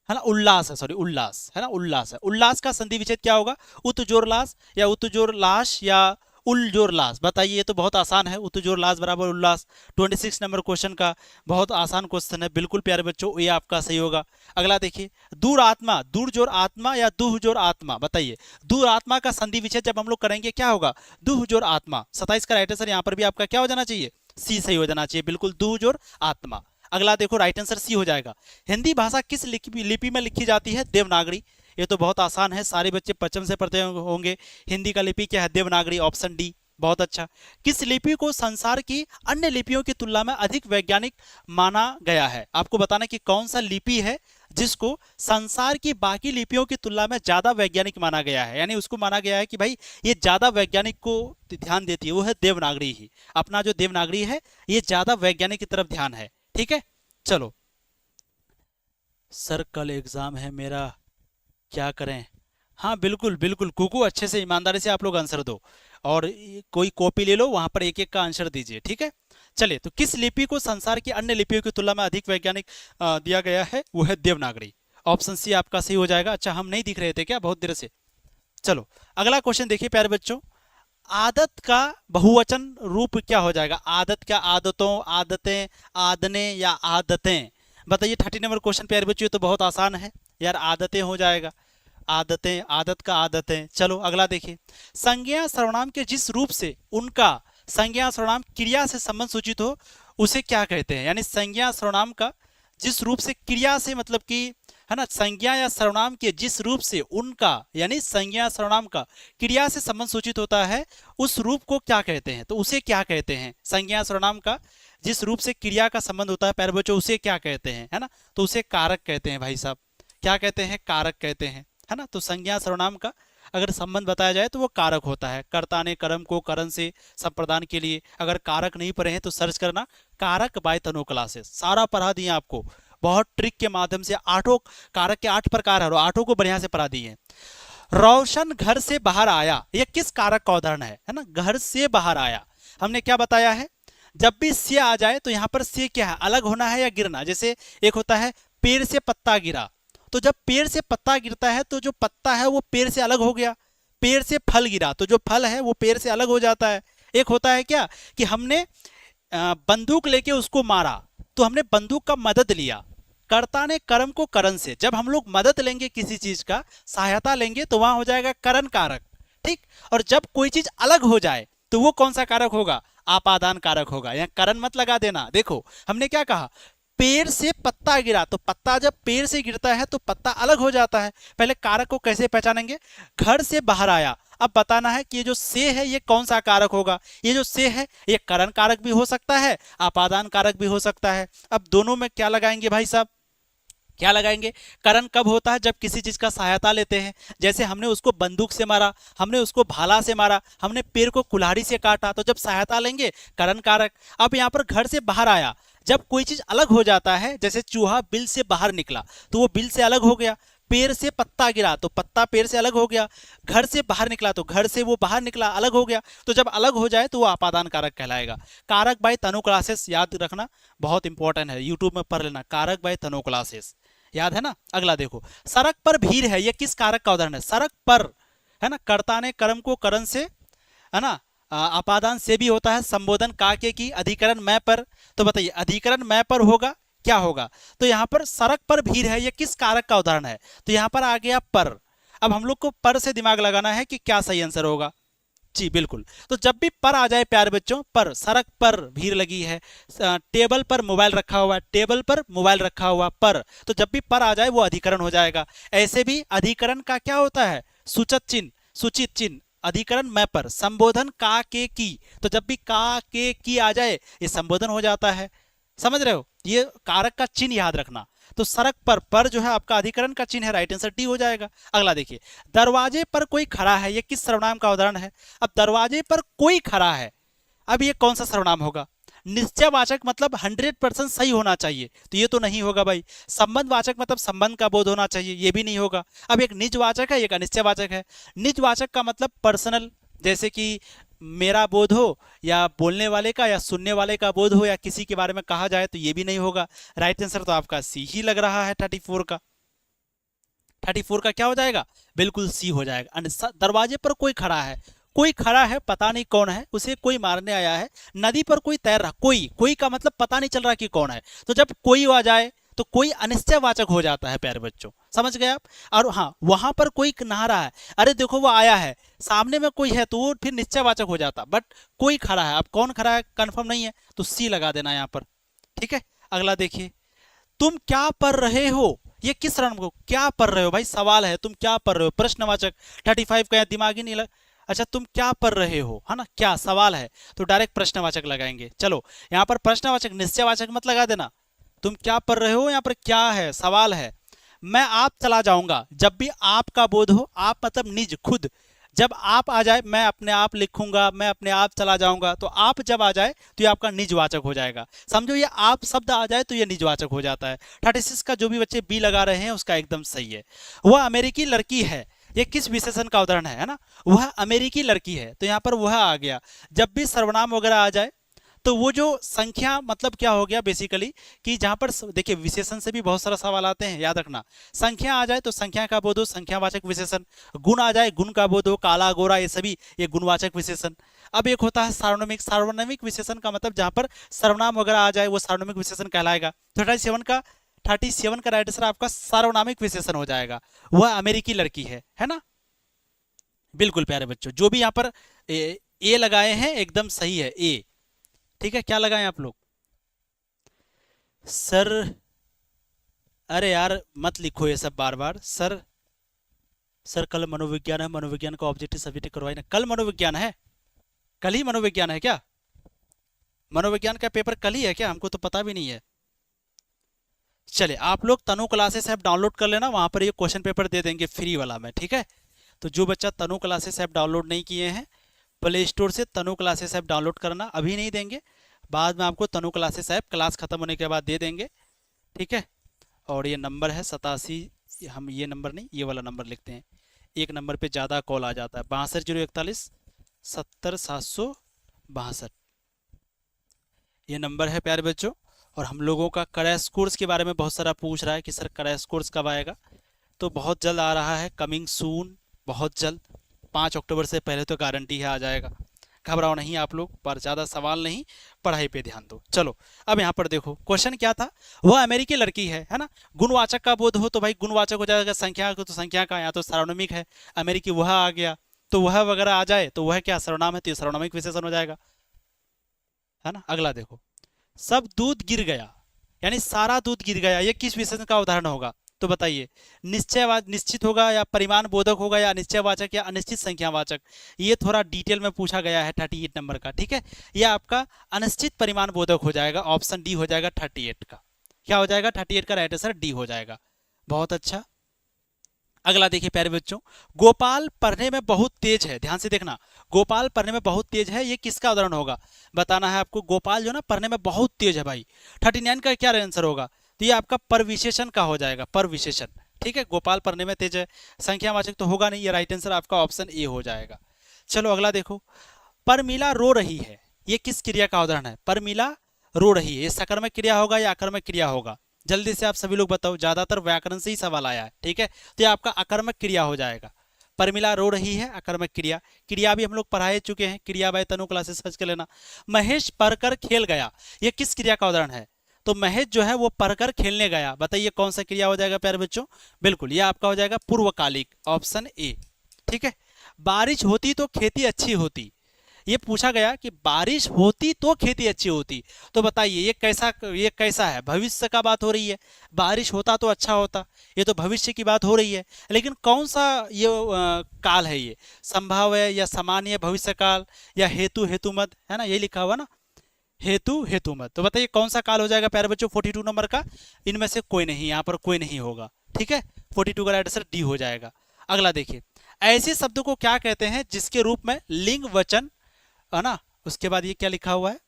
ना, उल्लास है, सॉरी उल्लास है ना, उल्लास है। उल्लास का संधि विच्छेद क्या होगा? उत्जोरलास या उत्जोरलाश या उलजोरलास? बताइए, ये तो बहुत आसान है, उत्जोरलास बराबर उल्लास। 26 नंबर क्वेश्चन का बहुत आसान क्वेश्चन है, बिल्कुल प्यारे बच्चों, ये आपका सही होगा। अगला देखिए दूर आत्मा, दूर जोर आत्मा या दुह जोर आत्मा? बताइए, दूर आत्मा का संधि विच्छेद जब हम लोग करेंगे क्या होगा? दुह जोर आत्मा। 27 का राइट आंसर यहाँ पर भी आपका क्या हो जाना चाहिए? सी सही हो जाना चाहिए, बिल्कुल, दुह जोर आत्मा। अगला देखो राइट आंसर सी हो जाएगा। हिंदी भाषा किस लिपि में लिखी जाती है? देवनागरी। ये तो बहुत आसान है, सारे बच्चे बचपन से पढ़ते होंगे। हिंदी का लिपि क्या है? देवनागरी, ऑप्शन डी, बहुत अच्छा। किस लिपि को संसार की अन्य लिपियों की तुलना में अधिक वैज्ञानिक माना गया है? आपको बताना कि कौन सा लिपि है जिसको संसार की बाकी लिपियों की तुलना में ज्यादा वैज्ञानिक माना गया है, यानी उसको माना गया है कि भाई ये ज्यादा वैज्ञानिक को ध्यान देती है, वो है देवनागरी ही। अपना जो देवनागरी है ये ज्यादा वैज्ञानिक की तरफ ध्यान है। ठीक है, चलो सर कल एग्जाम है मेरा, क्या करें? हाँ बिल्कुल बिल्कुल कुकू, अच्छे से ईमानदारी से आप लोग आंसर दो और कोई कॉपी ले लो, वहां पर एक एक का आंसर दीजिए। ठीक है, चलिए, तो किस लिपि को संसार की अन्य लिपियों की तुलना में अधिक वैज्ञानिक दिया गया है? वो है देवनागरी, ऑप्शन सी आपका सही हो जाएगा। अच्छा, हम नहीं दिख रहे थे क्या बहुत देर से? चलो अगला क्वेश्चन देखिए प्यारे बच्चों, आदत का बहुवचन रूप क्या हो जाएगा? आदत क्या? आदतों, आदतें, आदने या आदतें? बताइए 30 नंबर क्वेश्चन प्यारे बच्चों, तो बहुत आसान है यार, आदतें हो जाएगा, आदतें, आदत का आदतें। चलो अगला देखिए, संज्ञा सर्वनाम के जिस रूप से उनका संज्ञा सर्वनाम क्रिया से संबंध सूचित हो उसे क्या कहते हैं? यानी संज्ञा सर्वनाम का जिस रूप से क्रिया से, मतलब कि है ना, संज्ञा या सर्वनाम के जिस रूप से उनका, यानी संज्ञा सर्वनाम का क्रिया से संबंध सूचित होता है, उस रूप को क्या कहते हैं? तो उसे क्या कहते हैं? संज्ञा सर्वनाम का जिस रूप से क्रिया का संबंध होता है प्यारे बच्चों, उसे क्या कहते हैं? है ना, तो उसे कारक कहते हैं भाई साहब। क्या कहते हैं? कारक कहते हैं, है ना। तो संज्ञा सर्वनाम का अगर संबंध बताया जाए तो वो कारक होता है। कर्ता ने कर्म को करण से संप्रदान के लिए, अगर कारक नहीं पढ़े हैं तो सर्च करना, कारक बाय तनु क्लासेस, सारा पढ़ा दिए आपको, बहुत ट्रिक के माध्यम से। 8 कारक के 8 प्रकार है, 8 को बढ़िया से पढ़ा दिए। रोशन घर से बाहर आया, यह किस कारक का उदाहरण है ना? घर से बाहर आया, हमने क्या बताया है? जब भी से आ जाए तो यहाँ पर से क्या है? अलग होना है या गिरना? जैसे एक होता है पेड़ से पत्ता गिरा, तो जब पेड़ से पत्ता गिरता है तो जो पत्ता है वो पेड़ से अलग हो गया। पेड़ से फल गिरा तो जो फल है वो पेड़ से अलग हो जाता है। एक होता है क्या कि हमने बंदूक लेके उसको मारा तो हमने बंदूक का मदद लिया। कर्ता ने कर्म को करण से, जब हम लोग मदद लेंगे किसी चीज का, सहायता लेंगे, तो वहां हो जाएगा करण कारक। ठीक, और जब कोई चीज अलग हो जाए तो वो कौन सा कारक होगा? आपादान कारक होगा। यहाँ करण मत लगा देना। देखो हमने क्या कहा, पेड़ से पत्ता गिरा, तो पत्ता जब पेड़ से गिरता है तो पत्ता अलग हो जाता है। पहले कारक को कैसे पहचानेंगे? घर से बाहर आया, अब बताना है कि ये जो से है ये कौन सा कारक होगा। ये जो से है ये करण कारक भी हो सकता है, आपादान कारक भी हो सकता है। अब दोनों में क्या लगाएंगे भाई साहब? क्या लगाएंगे? करण कब होता है? जब किसी चीज का सहायता लेते हैं। जैसे हमने उसको बंदूक से मारा, हमने उसको भाला से मारा, हमने पेड़ को कुल्हाड़ी से काटा, तो जब सहायता लेंगे करण कारक। अब यहाँ पर घर से बाहर आया, जब कोई चीज अलग हो जाता है, जैसे चूहा बिल से बाहर निकला तो वो बिल से अलग हो गया, पेड़ से पत्ता गिरा तो पत्ता पेड़ से अलग हो गया, घर से बाहर निकला तो घर से वो बाहर निकला, अलग हो गया। तो जब अलग हो जाए तो वो अपादान कारक कहलाएगा। कारक बाय तनु क्लासेस याद रखना, बहुत इंपॉर्टेंट है, यूट्यूब में पढ़ लेना, कारक बाय तनु क्लासेस याद है ना। अगला देखो, सड़क पर भीड़ है, ये किस कारक का उदाहरण है? सड़क पर, है ना, कर्ता ने कर्म को करण से, है ना, अपादान से भी होता है, संबोधन का के की, अधिकरण मैं पर। तो बताइए अधिकरण मैं पर होगा, क्या होगा? तो यहाँ पर सड़क पर भीड़ है, ये किस कारक का उदाहरण है? तो यहाँ पर आ गया पर। अब हम लोग को पर से दिमाग लगाना है कि क्या सही आंसर होगा। जी बिल्कुल, तो जब भी पर आ जाए प्यारे बच्चों, पर, सड़क पर भीड़ लगी है, टेबल पर मोबाइल रखा हुआ है, टेबल पर मोबाइल रखा हुआ पर, तो जब भी पर आ जाए वो अधिकरण हो जाएगा। ऐसे भी अधिकरण का क्या होता है? सूचक चिन्ह, सूचित चिन्ह, अधिकरण मैं पर, संबोधन का के की, तो जब भी का के की आ जाए ये संबोधन हो जाता है। समझ रहे हो? ये कारक का चिन्ह याद रखना। तो सड़क पर जो है आपका अधिकरण का चिन्ह है, राइट आंसर डी हो जाएगा। अगला देखिए, दरवाजे पर कोई खड़ा है, ये किस सर्वनाम का उदाहरण है? अब दरवाजे पर कोई खड़ा है, अब ये कौन सा सर्वनाम होगा? निश्चयवाचक मतलब 100% सही होना चाहिए, तो ये तो नहीं होगा भाई। संबंधवाचक मतलब संबंध का बोध होना चाहिए, ये भी नहीं होगा। अब एक निजवाचक है, एक अनिश्चयवाचक है। निजवाचक का मतलब पर्सनल, जैसे कि मेरा बोध हो, या बोलने वाले का या सुनने वाले का बोध हो, या किसी के बारे में कहा जाए, तो ये भी नहीं होगा। राइट आंसर तो आपका सी ही लग रहा है, 34 का। 34 का क्या हो जाएगा? बिल्कुल सी हो जाएगा। दरवाजे पर कोई खड़ा है, कोई खड़ा है, पता नहीं कौन है, उसे कोई मारने आया है। नदी पर कोई तैर रहा, कोई, कोई का मतलब पता नहीं चल रहा कि कौन है। तो जब कोई आ जाए तो कोई अनिश्चयवाचक हो जाता है प्यारे बच्चों, समझ गए आप। और हाँ, वहां पर कोई नहा रहा है, अरे देखो वो आया है, सामने में कोई है, तो वो फिर निश्चयवाचक हो जाता। बट कोई खड़ा है, अब कौन खड़ा है कंफर्म नहीं है, तो सी लगा देना यहाँ पर, ठीक है। अगला देखिए, तुम क्या पढ़ रहे हो, ये किस रण को क्या पढ़ रहे हो भाई? सवाल है, तुम क्या पढ़ रहे हो, प्रश्नवाचक। 35 का दिमाग ही नहीं लग, अच्छा तुम क्या पढ़ रहे हो, है ना, क्या सवाल है, तो डायरेक्ट प्रश्नवाचक लगाएंगे। चलो यहाँ पर प्रश्नवाचक, निश्चयवाचक मत लगा देना, तुम क्या पढ़ रहे हो, यहाँ पर क्या है, सवाल है। मैं आप चला जाऊंगा, जब भी आप का बोध हो, आप मतलब निज, खुद, जब आप आ जाए, मैं अपने आप लिखूंगा, मैं अपने आप चला जाऊंगा, तो आप जब आ जाए तो ये आपका निजवाचक हो जाएगा। समझो, ये आप शब्द आ जाए तो ये निजवाचक हो जाता है। 36 का जो भी बच्चे बी लगा रहे हैं उसका एकदम सही है। वह अमेरिकी लड़की है, ये किस विशेषण का उदाहरण है ना? वह अमेरिकी लड़की है, तो यहाँ पर वह आ गया। जब भी सर्वनाम वगैरह आ जाए तो वो जो संख्या मतलब क्या हो गया बेसिकली, कि जहां पर देखिए विशेषण से भी बहुत सारा सवाल आते हैं, याद रखना। संख्या आ जाए तो संख्या का बोध हो, संख्यावाचक विशेषण। गुण आ जाए, गुण का बोध हो, काला गोरा, ये सभी ये गुणवाचक विशेषण। अब एक होता है सार्वनामिक, सार्वनामिक विशेषण का मतलब जहां पर सर्वनाम वगैरह आ जाए वो सार्वनामिक विशेषण कहलाएगा। तो 37 का राइट आंसर आपका सार्वनामिक विशेषण हो जाएगा। वह अमेरिकी लड़की है ना। बिल्कुल प्यारे बच्चों, जो भी यहाँ पर ए लगाए हैं एकदम सही है, ए, ठीक है। क्या लगाएं आप लोग? सर, अरे यार मत लिखो ये सब बार बार। सर, सर कल मनोविज्ञान है, मनोविज्ञान का ऑब्जेक्टिव सब्जेक्ट करवाई ना। कल मनोविज्ञान है, कल ही मनोविज्ञान है क्या? मनोविज्ञान का पेपर कल ही है क्या? हमको तो पता भी नहीं है। चले, आप लोग तनु क्लासेस ऐप डाउनलोड कर लेना, वहां पर ये क्वेश्चन पेपर दे देंगे फ्री वाला में, ठीक है। तो जो बच्चा तनु क्लासेस ऐप डाउनलोड नहीं किए हैं, प्ले स्टोर से तनु क्लासेस ऐप डाउनलोड करना। अभी नहीं देंगे, बाद में आपको तनु क्लासेस ऐप क्लास खत्म होने के बाद दे देंगे, ठीक है। और ये नंबर है 87, हम ये नंबर नहीं, ये वाला नंबर लिखते हैं, एक नंबर पे ज़्यादा कॉल आ जाता है, 62 041 70 762, ये नंबर है प्यारे बच्चों। और हम लोगों का क्रैश कोर्स के बारे में बहुत सारा पूछ रहा है कि सर क्रैश कोर्स कब आएगा? तो बहुत जल्द आ रहा है, कमिंग सून, बहुत जल्द, 5 अक्टूबर से पहले तो गारंटी है आ जाएगा। घबराओ नहीं आप लोग, पर ज़्यादा सवाल नहीं, पढ़ाई पे ध्यान दो। चलो अब यहाँ पर देखो क्वेश्चन क्या था, वह अमेरिकी लड़की है ना। गुणवाचक का बोध हो तो भाई गुणवाचक हो जाएगा, संख्या को तो संख्या का, यहाँ तो सार्वनामिक है, अमेरिकी वह आ गया, तो वह वगैरह आ जाए तो वह क्या सर्वनाम है, तो ये सार्वनामिक विशेषण हो जाएगा, है ना। अगला देखो, सब दूध गिर गया, यानी सारा दूध गिर गया, ये किस विशेषण का उदाहरण होगा? तो बताइए, निश्चयवाचक, निश्चित होगा, या परिमाण बोधक होगा, या निश्चयवाचक, या अनिश्चित संख्यावाचक? ये थोड़ा डिटेल में पूछा गया है 38 नंबर का, ठीक है। यह आपका अनिश्चित परिमाण बोधक हो जाएगा, ऑप्शन डी हो जाएगा 38 का। क्या हो जाएगा? 38 का राइट आंसर डी हो जाएगा। बहुत अच्छा। अगला देखिए प्यारे बच्चों, गोपाल पढ़ने में बहुत तेज है। ध्यान से देखना, गोपाल पढ़ने में बहुत तेज है, ये किसका उदाहरण होगा बताना है आपको। गोपाल जो ना पढ़ने में बहुत तेज है भाई। 39 का क्या आंसर होगा, तो ये आपका परविशेषण का हो जाएगा, परविशेषण। ठीक है, गोपाल पढ़ने में तेज है, संख्यावाचक तो होगा नहीं, ये राइट आंसर आपका ऑप्शन ए हो जाएगा। चलो अगला देखो, परमीला रो रही है, ये किस क्रिया का उदाहरण है। परमीला रो रही है, ये सकर्मक क्रिया होगा या अकर्मक क्रिया होगा, जल्दी से आप सभी लोग बताओ, ज्यादातर व्याकरण से ही सवाल आया है। ठीक है, तो ये आपका अकर्मक क्रिया हो जाएगा। परमिला रो रही है, अकर्मक क्रिया। क्रिया भी हम लोग पढ़ाए चुके हैं, क्रिया बाय तनु क्लासेस सर्च कर लेना। महेश पढ़कर खेल गया, ये किस क्रिया का उदाहरण है, तो महेश जो है वो पढ़कर खेलने गया, बताइए कौन सा क्रिया हो जाएगा प्यारे बच्चों। बिल्कुल, ये आपका हो जाएगा पूर्वकालिक, ऑप्शन ए। ठीक है, बारिश होती तो खेती अच्छी होती, ये पूछा गया कि बारिश होती तो खेती अच्छी होती, तो बताइए ये कैसा है, भविष्य का बात हो रही है। बारिश होता तो अच्छा होता, ये तो भविष्य की बात हो रही है, लेकिन कौन सा ये काल है, ये संभाव्य है या सामान्य भविष्य काल या हेतु हेतुमत, है ना, ये लिखा हुआ ना, हेतु हेतुमत। तो बताइए कौन सा काल हो जाएगा प्यारे बच्चों 42 नंबर का, इनमें से कोई नहीं, यहाँ पर कोई नहीं होगा। ठीक है, 42 का राइट आंसर डी हो जाएगा। अगला देखिए, ऐसे शब्दों को क्या कहते हैं जिसके रूप में लिंग वचन, है ना, उसके बाद ये क्या लिखा हुआ है,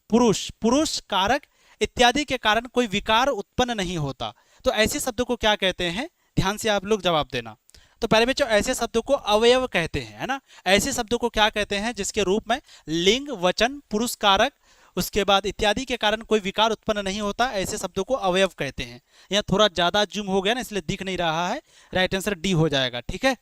पुरुष, पुरुष कारक इत्यादि के कारण कोई विकार उत्पन्न नहीं होता, तो ऐसे शब्दों को क्या कहते हैं, ध्यान से आप लोग जवाब देना। तो पहले बच्चों ऐसे शब्दों को अवयव कहते हैं, है ना, ऐसे शब्दों को क्या कहते हैं जिसके रूप में लिंग वचन पुरुष कारक उसके बाद इत्यादि के कारण कोई विकार उत्पन्न नहीं होता, ऐसे शब्दों को अवयव कहते हैं। यहाँ थोड़ा ज्यादा जूम हो गया ना, इसलिए दिख नहीं रहा है, राइट आंसर डी हो जाएगा। ठीक है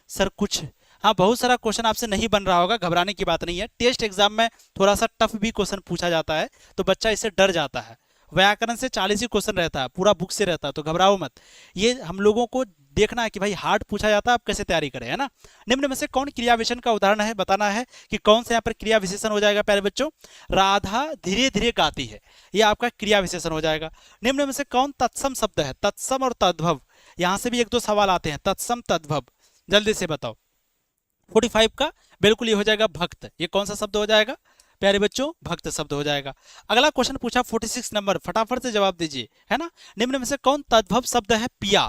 सर, कुछ हाँ बहुत सारा क्वेश्चन आपसे नहीं बन रहा होगा, घबराने की बात नहीं है, टेस्ट एग्जाम में थोड़ा सा टफ भी क्वेश्चन पूछा जाता है, तो बच्चा इससे डर जाता है। व्याकरण से 40 ही क्वेश्चन रहता है, पूरा बुक से रहता है, तो घबराओ मत। ये हम लोगों को देखना है कि भाई हार्ड पूछा जाता है, आप कैसे तैयारी करें, है ना। निम्न में से कौन क्रिया विशेषण का उदाहरण है, बताना है कि कौन से यहाँ पर क्रिया विशेषण हो जाएगा प्यारे बच्चों। राधा धीरे धीरे गाती है, ये आपका क्रिया विशेषण हो जाएगा। निम्न में से कौन तत्सम शब्द है, तत्सम और तद्भव, यहाँ से भी एक दो सवाल आते हैं, तत्सम तद्भव, जल्दी से बताओ। 45 का बिल्कुल ये हो जाएगा भक्त, ये कौन सा शब्द हो जाएगा प्यारे बच्चों, भक्त शब्द हो जाएगा। अगला क्वेश्चन पूछा 46 नंबर, फटाफट से जवाब दीजिए, है ना। निम्न में से कौन तद्भव शब्द है, पिया,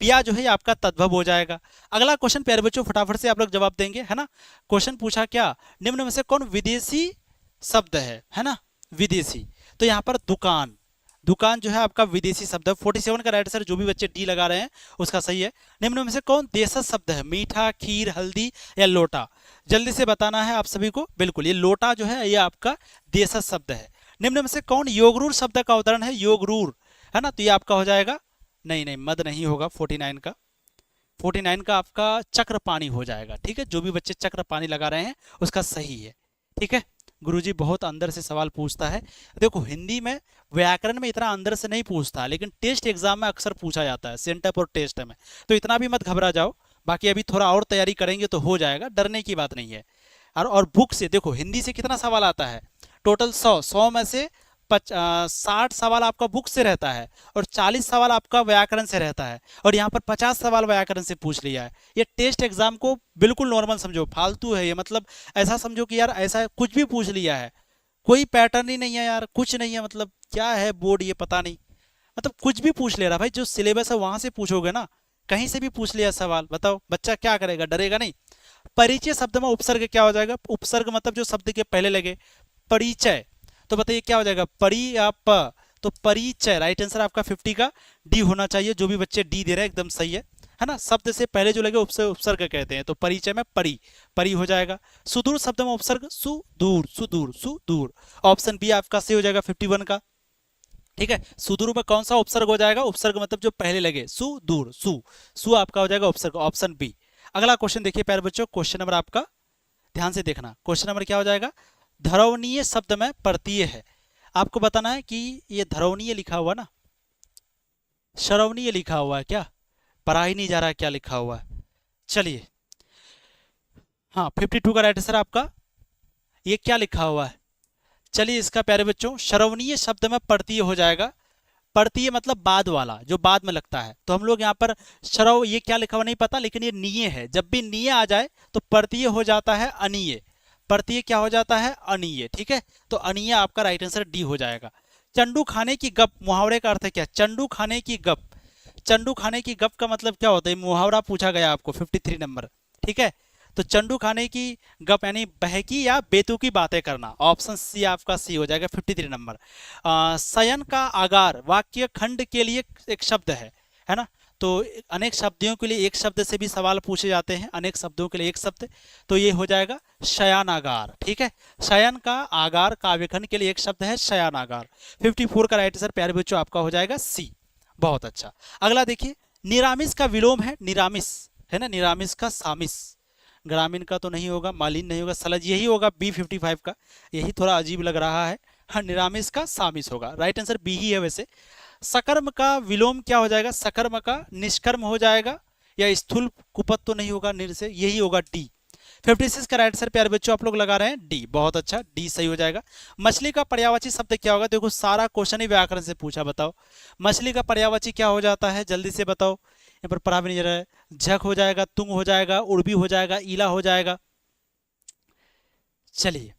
पिया जो है आपका तद्भव हो जाएगा। अगला क्वेश्चन प्यारे बच्चों फटाफट से आप लोग जवाब देंगे, है ना। क्वेश्चन पूछा क्या, निम्न में से कौन विदेशी शब्द है ना, विदेशी, तो यहाँ पर दुकान, दुकान जो है आपका विदेशी शब्द है। 47 का राइट आंसर जो भी बच्चे डी लगा रहे हैं उसका सही है। निम्न में से कौन देशज शब्द है, मीठा, खीर, हल्दी या लोटा, जल्दी से बताना है आप सभी को। बिल्कुल ये लोटा जो है ये आपका देशज शब्द है। निम्न में से कौन योगरूर शब्द का उदाहरण है, योगरूर, है ना, तो ये आपका हो जाएगा, नहीं नहीं मद नहीं होगा, 49 का आपका चक्रपाणी हो जाएगा। ठीक है, जो भी बच्चे चक्रपाणी लगा रहे हैं उसका सही है। ठीक है, गुरुजी बहुत अंदर से सवाल पूछता है, देखो हिंदी में व्याकरण में इतना अंदर से नहीं पूछता, लेकिन टेस्ट एग्जाम में अक्सर पूछा जाता है, सेंटअप और टेस्ट में, तो इतना भी मत घबरा जाओ, बाकी अभी थोड़ा और तैयारी करेंगे तो हो जाएगा, डरने की बात नहीं है। और बुक से देखो हिंदी से कितना सवाल आता है, टोटल 100 में से 60 सवाल आपका बुक से रहता है और 40 सवाल आपका व्याकरण से रहता है, और यहाँ पर 50 सवाल व्याकरण से पूछ लिया है। ये टेस्ट एग्जाम को बिल्कुल नॉर्मल समझो, फालतू है ये, मतलब ऐसा समझो कि यार ऐसा कुछ भी पूछ लिया है, कोई पैटर्न ही नहीं है यार, कुछ नहीं है, मतलब क्या है बोर्ड ये पता नहीं, मतलब कुछ भी पूछ ले रहा भाई, जो सिलेबस है वहां से पूछोगे ना, कहीं से भी पूछ लिया सवाल, बताओ बच्चा क्या करेगा, डरेगा नहीं। परिचय शब्द में उपसर्ग क्या हो जाएगा, उपसर्ग मतलब जो शब्द के पहले लगे, परिचय, तो बताइए क्या हो जाएगा, परी या प, तो परिचय, राइट आंसर आपका 50 का डी होना चाहिए, जो भी बच्चे डी दे रहे हैं एकदम सही है ना। शब्द से पहले जो लगे उपसर्ग कहते हैं, तो परिचय में परी, परी हो जाएगा। सुदूर शब्द में उपसर्ग सुदूर, सुदूर, सुदूर, ऑप्शन बी आपका सही हो जाएगा 51 का। ठीक है, सुदूर में कौन सा उपसर्ग हो जाएगा, उपसर्ग मतलब जो पहले लगे, सुदूर, सु आपका हो जाएगा उपसर्ग, ऑप्शन बी। अगला क्वेश्चन देखिए प्यारे बच्चों, क्वेश्चन नंबर आपका ध्यान से देखना, क्वेश्चन नंबर क्या हो जाएगा, धरवनीय शब्द में परतीय है, आपको बताना है कि ये धरवनीय लिखा हुआ ना, श्रवणीय लिखा हुआ है क्या, पढ़ा ही नहीं जा रहा है क्या लिखा हुआ है। चलिए हाँ 52 का राइट आंसर आपका, ये क्या लिखा हुआ है, चलिए इसका प्यारे बच्चों श्रवणीय शब्द में परतीय हो जाएगा, परतीय मतलब बाद वाला, जो बाद में लगता है, तो हम लोग यहाँ पर श्रव, ये क्या लिखा हुआ नहीं पता, लेकिन ये नीय है, जब भी नीय आ जाए तो परतीय हो जाता है अनीय, परतीय क्या हो जाता है अनीय। ठीक है, तो अनीय आपका राइट आंसर डी हो जाएगा। चंडू खाने की गप, मुहावरे का अर्थ है क्या, चंडू खाने की गप, चंडू खाने की गप का मतलब क्या होता है, मुहावरा पूछा गया आपको 53 नंबर। ठीक है, तो चंडू खाने की गप यानी बहकी या बेतुकी बातें करना। ऑप्शन सी आपका सी हो जाएगा 53 नंबर। शयन का आगार वाक्य खंड के लिए एक शब्द है ना। तो अनेक शब्दों के लिए एक शब्द से भी सवाल पूछे जाते हैं, अनेक शब्दों के लिए एक शब्द, तो ये हो जाएगा शयनागार। ठीक है, शयन का आगार काव्यखंड के लिए एक शब्द है शयनागार। 54 का राइट आंसर प्यारे बच्चों आपका हो जाएगा सी। बहुत अच्छा। अगला देखिए, निरामिस का विलोम है निरामिस, है ना, निरामिस का सामिस। ग्रामीण का तो नहीं होगा, मालिन नहीं होगा, सलज यही होगा B55 का। यही थोड़ा अजीब लग रहा है। हाँ, निरामिस का सामिस होगा। राइट आंसर बी ही है वैसे। सकर्म का विलोम क्या हो जाएगा, सकर्म का निष्कर्म हो जाएगा, या स्थूल कुपत तो नहीं होगा निर से, यही होगा डी। 56 का राइट आंसर प्यारे बच्चों आप लोग लगा रहे हैं डी। बहुत अच्छा, डी सही हो जाएगा। मछली का पर्यायवाची शब्द क्या होगा, देखो सारा क्वेश्चन ही व्याकरण से पूछा, बताओ मछली का पर्यायवाची क्या हो जाता है, जल्दी से बताओ। यहाँ पर पढ़ा भी नहीं जा रहा है। झक हो जाएगा, तुंग हो जाएगा, उड़बी हो जाएगा, ईला हो जाएगा। चलिए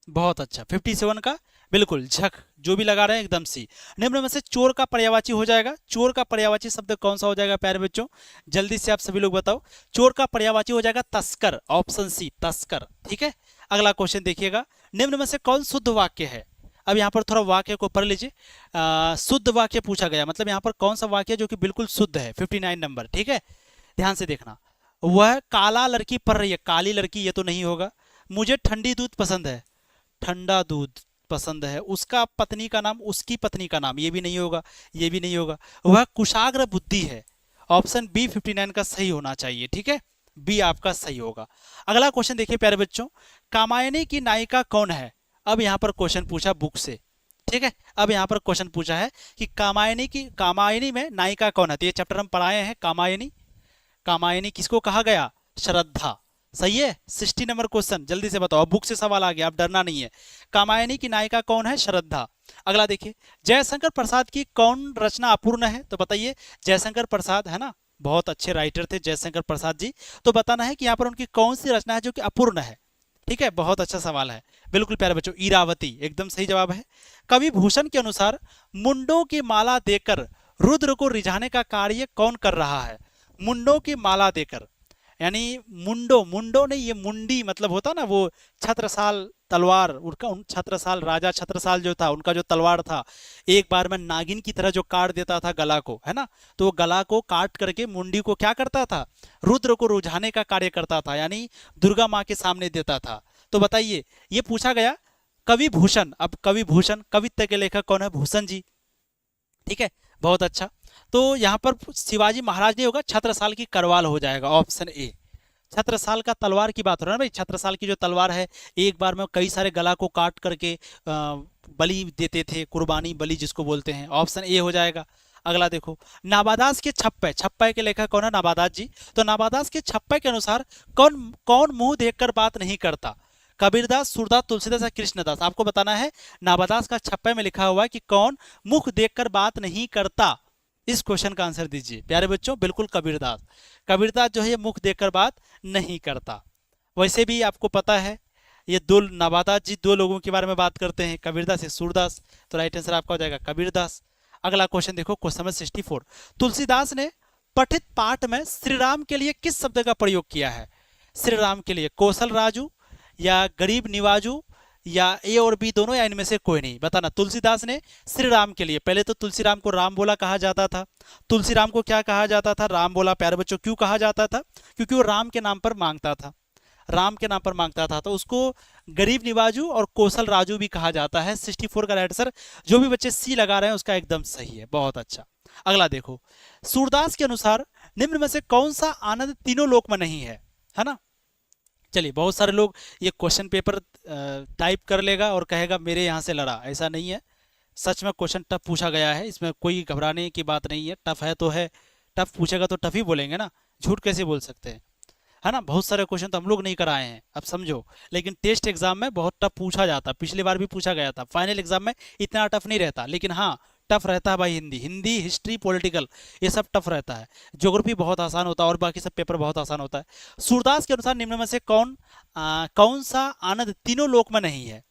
बहुत अच्छा, 57 का बिल्कुल झक, जो भी लगा रहे हैं एकदम सी। निम्न में से चोर का पर्यायवाची हो जाएगा, चोर का पर्यायवाची शब्द कौन सा हो जाएगा प्यारे बच्चों, जल्दी से आप सभी लोग बताओ। चोर का पर्यायवाची हो जाएगा तस्कर, ऑप्शन सी तस्कर। ठीक है, अगला क्वेश्चन देखिएगा, निम्न में से कौन शुद्ध वाक्य है। अब यहाँ पर थोड़ा वाक्य को पढ़ लीजिए। शुद्ध वाक्य पूछा गया, मतलब यहाँ पर कौन सा वाक्य जो कि बिल्कुल शुद्ध है, 59 नंबर। ठीक है, ध्यान से देखना। वह काला लड़की पढ़ रही है, काली लड़की ये तो नहीं होगा। मुझे ठंडी दूध पसंद है, ठंडा दूध पसंद है। उसका पत्नी का नाम, उसकी पत्नी का नाम, ये भी नहीं होगा, ये भी नहीं होगा। वह कुशाग्र बुद्धि है, ऑप्शन बी 59 का सही होना चाहिए। ठीक है, बी आपका सही होगा। अगला क्वेश्चन देखिए प्यारे बच्चों, कामायनी की नायिका कौन है। अब यहाँ पर क्वेश्चन पूछा बुक से। ठीक है, अब यहाँ पर क्वेश्चन पूछा है कि कामायनी में नायिका कौन है। तो ये चैप्टर हम पढ़ाए हैं कामायनी। कामायनी किसको कहा गया, श्रद्धा। सही है, 60 नंबर क्वेश्चन, जल्दी से बताओ, बुक से सवाल आ गया, अब डरना नहीं है। कामायनी की नायिका कौन है, श्रद्धा। अगला देखिए, जयशंकर प्रसाद की कौन रचना अपूर्ण है, तो बताइए। जयशंकर प्रसाद है ना, बहुत अच्छे राइटर थे जयशंकर प्रसाद जी, तो बताना है कि यहाँ पर उनकी कौन सी रचना है जो कि अपूर्ण है। ठीक है, बहुत अच्छा सवाल है, बिल्कुल प्यारे बच्चों, ईरावती एकदम सही जवाब है। कवि भूषण के अनुसार मुंडों की माला देकर रुद्र को रिझाने का कार्य कौन कर रहा है। मुंडों की माला देकर, यानी मुंडो नहीं, ये मुंडी मतलब होता ना वो छत्रसाल तलवार, उनका छत्रसाल राजा छत्रसाल जो था, उनका जो तलवार था एक बार में नागिन की तरह जो काट देता था गला को, है ना, तो वो गला को काट करके मुंडी को क्या करता था, रुद्र को रुझाने का कार्य करता था, यानी दुर्गा माँ के सामने देता था। तो बताइए, ये पूछा गया कवि भूषण। अब कवि भूषण, कवित्व के लेखक कौन है, भूषण जी। ठीक है, बहुत अच्छा। तो यहाँ पर शिवाजी महाराज नहीं होगा, छत्रसाल की करवाल हो जाएगा, ऑप्शन ए। छत्रसाल का तलवार की बात हो रहा है भाई, छत्रसाल की जो तलवार है एक बार में कई सारे गला को काट करके बलि देते थे, कुर्बानी बलि जिसको बोलते हैं, ऑप्शन ए हो जाएगा। अगला देखो, नाबादास के छप्पे, छप्पे के लेखक कौन है, नाबादास जी। तो नाबादास के छप्पे के अनुसार कौन कौन मुंह देखकर बात नहीं करता, कबीरदास, सूरदास, तुलसीदास या कृष्णदास। आपको बताना है नाबादास का छप्पे में लिखा हुआ है कि कौन मुख देखकर बात नहीं करता। इस क्वेश्चन का आंसर दीजिए प्यारे बच्चों, बिल्कुल कबीरदास। कबीरदास जो है ये मुख देखकर बात नहीं करता। वैसे भी आपको पता है ये दो नाबादास जी दो लोगों के बारे में बात करते हैं, कबीरदास या सूरदास, तो राइट आंसर आपका हो जाएगा कबीरदास। अगला क्वेश्चन देखो, क्वेश्चन नंबर 64, तुलसीदास ने पठित पाठ में श्री राम के लिए किस शब्द का प्रयोग किया है। श्री राम के लिए कौशल राजू या गरीब निवाजू या ए और बी दोनों, या इनमें से कोई नहीं, बताना। तुलसीदास ने श्री राम के लिए, पहले तो तुलसी राम को राम बोला कहा जाता था। तुलसी राम को क्या कहा जाता था, राम बोला। प्यारे बच्चों क्यों कहा जाता था, क्योंकि वो राम के नाम पर मांगता था, राम के नाम पर मांगता था, तो उसको गरीब निवाजू और कौशल राजू भी कहा जाता है। 64 का राइट आंसर, जो भी बच्चे सी लगा रहे हैं उसका एकदम सही है, बहुत अच्छा। अगला देखो, सूरदास के अनुसार निम्न में से कौन सा आनंद तीनों लोक में नहीं है ना। चलिए, बहुत सारे लोग ये क्वेश्चन पेपर टाइप कर लेगा और कहेगा मेरे यहाँ से लड़ा, ऐसा नहीं है। सच में क्वेश्चन टफ पूछा गया है, इसमें कोई घबराने की बात नहीं है। टफ है तो है, टफ पूछेगा तो टफ ही बोलेंगे ना, झूठ कैसे बोल सकते हैं, है ना। बहुत सारे क्वेश्चन तो हम लोग नहीं कराए हैं, अब समझो। लेकिन टेस्ट एग्जाम में बहुत टफ पूछा जाता, पिछली बार भी पूछा गया था। फाइनल एग्जाम में इतना टफ नहीं रहता, लेकिन हाँ टफ रहता है भाई। हिंदी, हिस्ट्री, पॉलिटिकल, ये सब टफ रहता है। ज्योग्राफी बहुत आसान होता है और बाकी सब पेपर बहुत आसान होता है। सूरदास के अनुसार निम्न में से कौन सा आनंद तीनों लोक में नहीं है,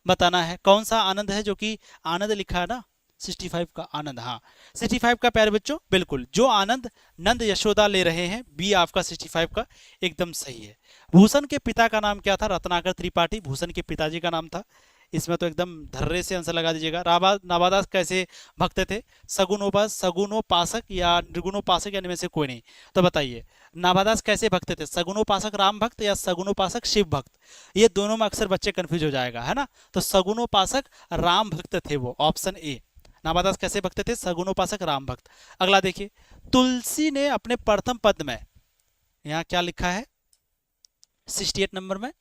बताना है। कौन सा आनंद है जो कि आनंद लिखा है ना, 65 का आनंद, हाँ 65 का प्यारे बच्चों बिल्कुल, जो आनंद नंद यशोदा ले रहे हैं, बी आपका 65 का एकदम सही है। भूषण के पिता का नाम क्या था? रत्नाकर त्रिपाठी भूषण के पिताजी का नाम था। इसमें तो एकदम धर्रे से आंसर लगा दीजिएगा। नाबादास कैसे भक्त थे? सगुनोपासक या निर्गुणोपासक या इनमें से कोई नहीं। तो बताइए नाबादास कैसे भक्त थे? सगुनोपासक राम भक्त या सगुनोपासक शिव भक्त? ये दोनों में अक्सर बच्चे कंफ्यूज हो जाएगा, है ना। तो सगुनोपासक राम भक्त थे वो, ऑप्शन ए। नाबादास कैसे भक्त थे? सगुनोपासक राम भक्त। अगला देखिए, तुलसी ने अपने प्रथम पद में, यहाँ क्या लिखा है 68 नंबर में,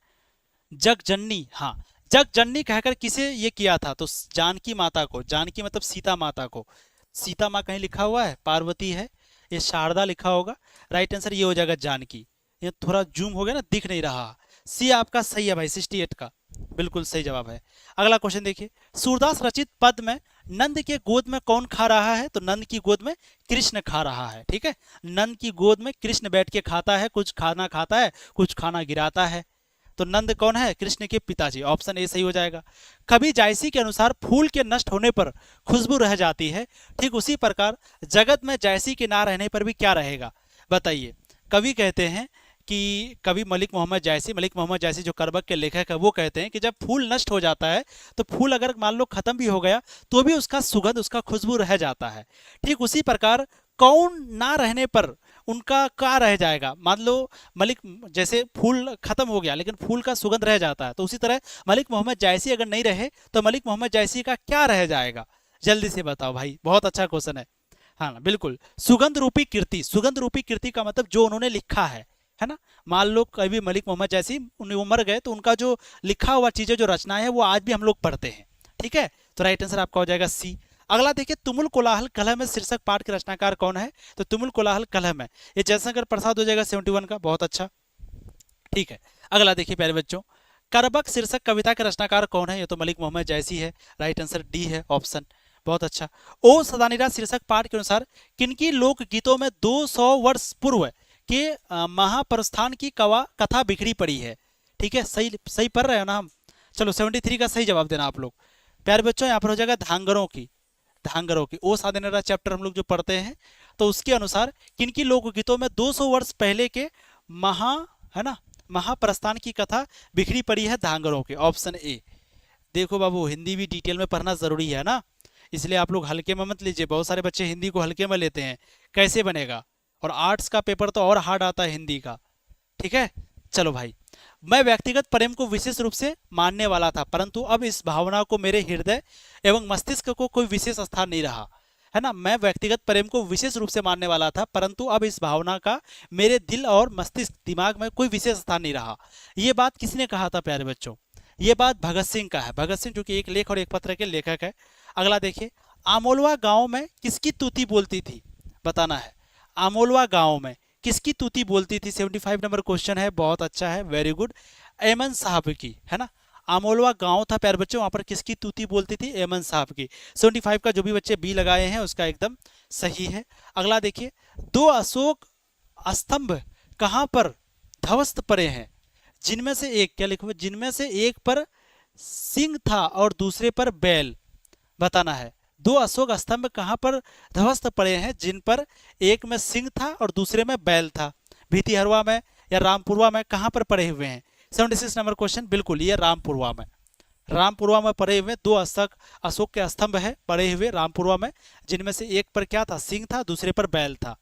जगजननी, हाँ जगजननी कहकर किसे ये किया था? तो जानकी माता को, जानकी मतलब सीता माता को। सीता माँ कहीं लिखा हुआ है? पार्वती है, ये शारदा लिखा होगा। राइट आंसर ये हो जाएगा जानकी। ये थोड़ा जूम हो गया ना, दिख नहीं रहा। सी आपका सही है भाई, 68 का बिल्कुल सही जवाब है। अगला क्वेश्चन देखिए, सूरदास रचित पद में नंद के गोद में कौन खा रहा है? तो नंद की गोद में कृष्ण खा रहा है, ठीक है। नंद की गोद में कृष्ण बैठ के खाता है, कुछ खाना खाता है, कुछ खाना गिराता है। तो नंद कौन है? कृष्ण के पिताजी, ऑप्शन ए सही हो जाएगा। कवि जायसी के अनुसार फूल के नष्ट होने पर खुशबू रह जाती है, ठीक उसी प्रकार जगत में जायसी के ना रहने पर भी क्या रहेगा? बताइए। कवि कहते हैं कि कवि मलिक मोहम्मद जायसी जो करबक के लेखक है, वो कहते हैं कि जब फूल नष्ट हो जाता है तो फूल अगर मान लो खत्म भी हो गया तो भी उसका सुगंध, उसका खुशबू रह जाता है। ठीक उसी प्रकार कौन ना रहने पर उनका क्या रह जाएगा? मान लो मलिक, जैसे फूल खत्म हो गया लेकिन फूल का सुगंध रह जाता है, तो उसी तरह मलिक मोहम्मद जायसी अगर नहीं रहे तो मलिक मोहम्मद जायसी का क्या रह जाएगा? जल्दी से बताओ भाई, बहुत अच्छा क्वेश्चन है। हाँ बिल्कुल, सुगंध रूपी कीर्ति। सुगंध रूपी कीर्ति का मतलब जो उन्होंने लिखा है ना। मान लो कभी मलिक मोहम्मद जैसी उन्हें मर गए तो उनका जो लिखा हुआ चीजें, जो रचनाएं हैं, वो आज भी हम लोग पढ़ते हैं, ठीक है। तो राइट आंसर आपका हो जाएगा सी। अगला देखिए, तुमुल कोलाहल कलह में शीर्षक पाठ के रचनाकार कौन है? तो तुमुल कोलाहल कलह में ये जयशंकर प्रसाद हो जाएगा 71 का, बहुत अच्छा, ठीक है। अगला देखिए प्यारे बच्चों, करबक शीर्षक कविता के रचनाकार कौन है? ये तो मलिक मोहम्मद जैसी है, राइट आंसर डी है ऑप्शन, बहुत अच्छा। ओ सदानीरा शीर्षक पाठ के अनुसार किनकी लोकगीतों में 200 वर्ष पूर्व के महाप्रस्थान की कथा बिखरी पड़ी है? ठीक है, सही सही पढ़ रहे हो ना हम? चलो 73 का सही जवाब देना आप लोग। प्यारे बच्चों यहाँ पर हो जाएगा धांगरों की, धांगरों की। ओ साधनेरा चैप्टर हम लोग जो पढ़ते हैं, तो उसके अनुसार किनकी लोकगीतों में 200 वर्ष पहले के है ना महाप्रस्थान की कथा बिखरी पड़ी है? धांगरों के, ऑप्शन ए। देखो बाबू, हिंदी भी डिटेल में पढ़ना जरूरी है ना, इसलिए आप लोग हल्के में मत लीजिए। बहुत सारे बच्चे हिंदी को हल्के में लेते हैं, कैसे बनेगा? और आर्ट्स का पेपर तो और हार्ड आता है हिंदी का, ठीक है। चलो भाई, मैं व्यक्तिगत प्रेम को विशेष रूप से मानने वाला था, परंतु अब इस भावना को मेरे हृदय एवं मस्तिष्क को कोई विशेष स्थान नहीं रहा, है ना। मैं व्यक्तिगत प्रेम को विशेष रूप से मानने वाला था, परंतु अब इस भावना का मेरे दिल और मस्तिष्क, दिमाग में कोई विशेष स्थान नहीं रहा। ये बात किसने कहा था प्यारे बच्चों? ये बात भगत सिंह का है। भगत सिंह जो कि एक लेख और एक पत्र के लेखक है। अगला देखिए, आमोलवा गांव में किसकी तूती बोलती थी? बताना है। आमोलवा गांव में किसकी तूती बोलती थी? 75 नंबर क्वेश्चन है, बहुत अच्छा है, वेरी गुड। एमन साहब की, है ना। आमोलवा गांव था प्यारे बच्चों, वहां पर किसकी तूती बोलती थी? एमन साहब की। 75 का जो भी बच्चे बी लगाए हैं उसका एकदम सही है। अगला देखिए, 2 अशोक स्तंभ कहां पर ध्वस्त पड़े हैं? जिनमें से एक, क्या लिखा हुआ? जिनमें से एक पर सिंह था और दूसरे पर बैल। बताना है, 2 अशोक स्तंभ कहां पर ध्वस्त पड़े हैं जिन पर एक में सिंह था और दूसरे में बैल था? भीतिहरवा में या रामपुरवा में, कहां पर पड़े हुए हैं? 76 नंबर क्वेश्चन, बिल्कुल ये रामपुरवा में, रामपुरवा में पड़े हुए 2 अशोक के स्तंभ है पड़े हुए रामपुरवा में, जिनमें से एक पर क्या था? सिंह था, दूसरे पर बैल था।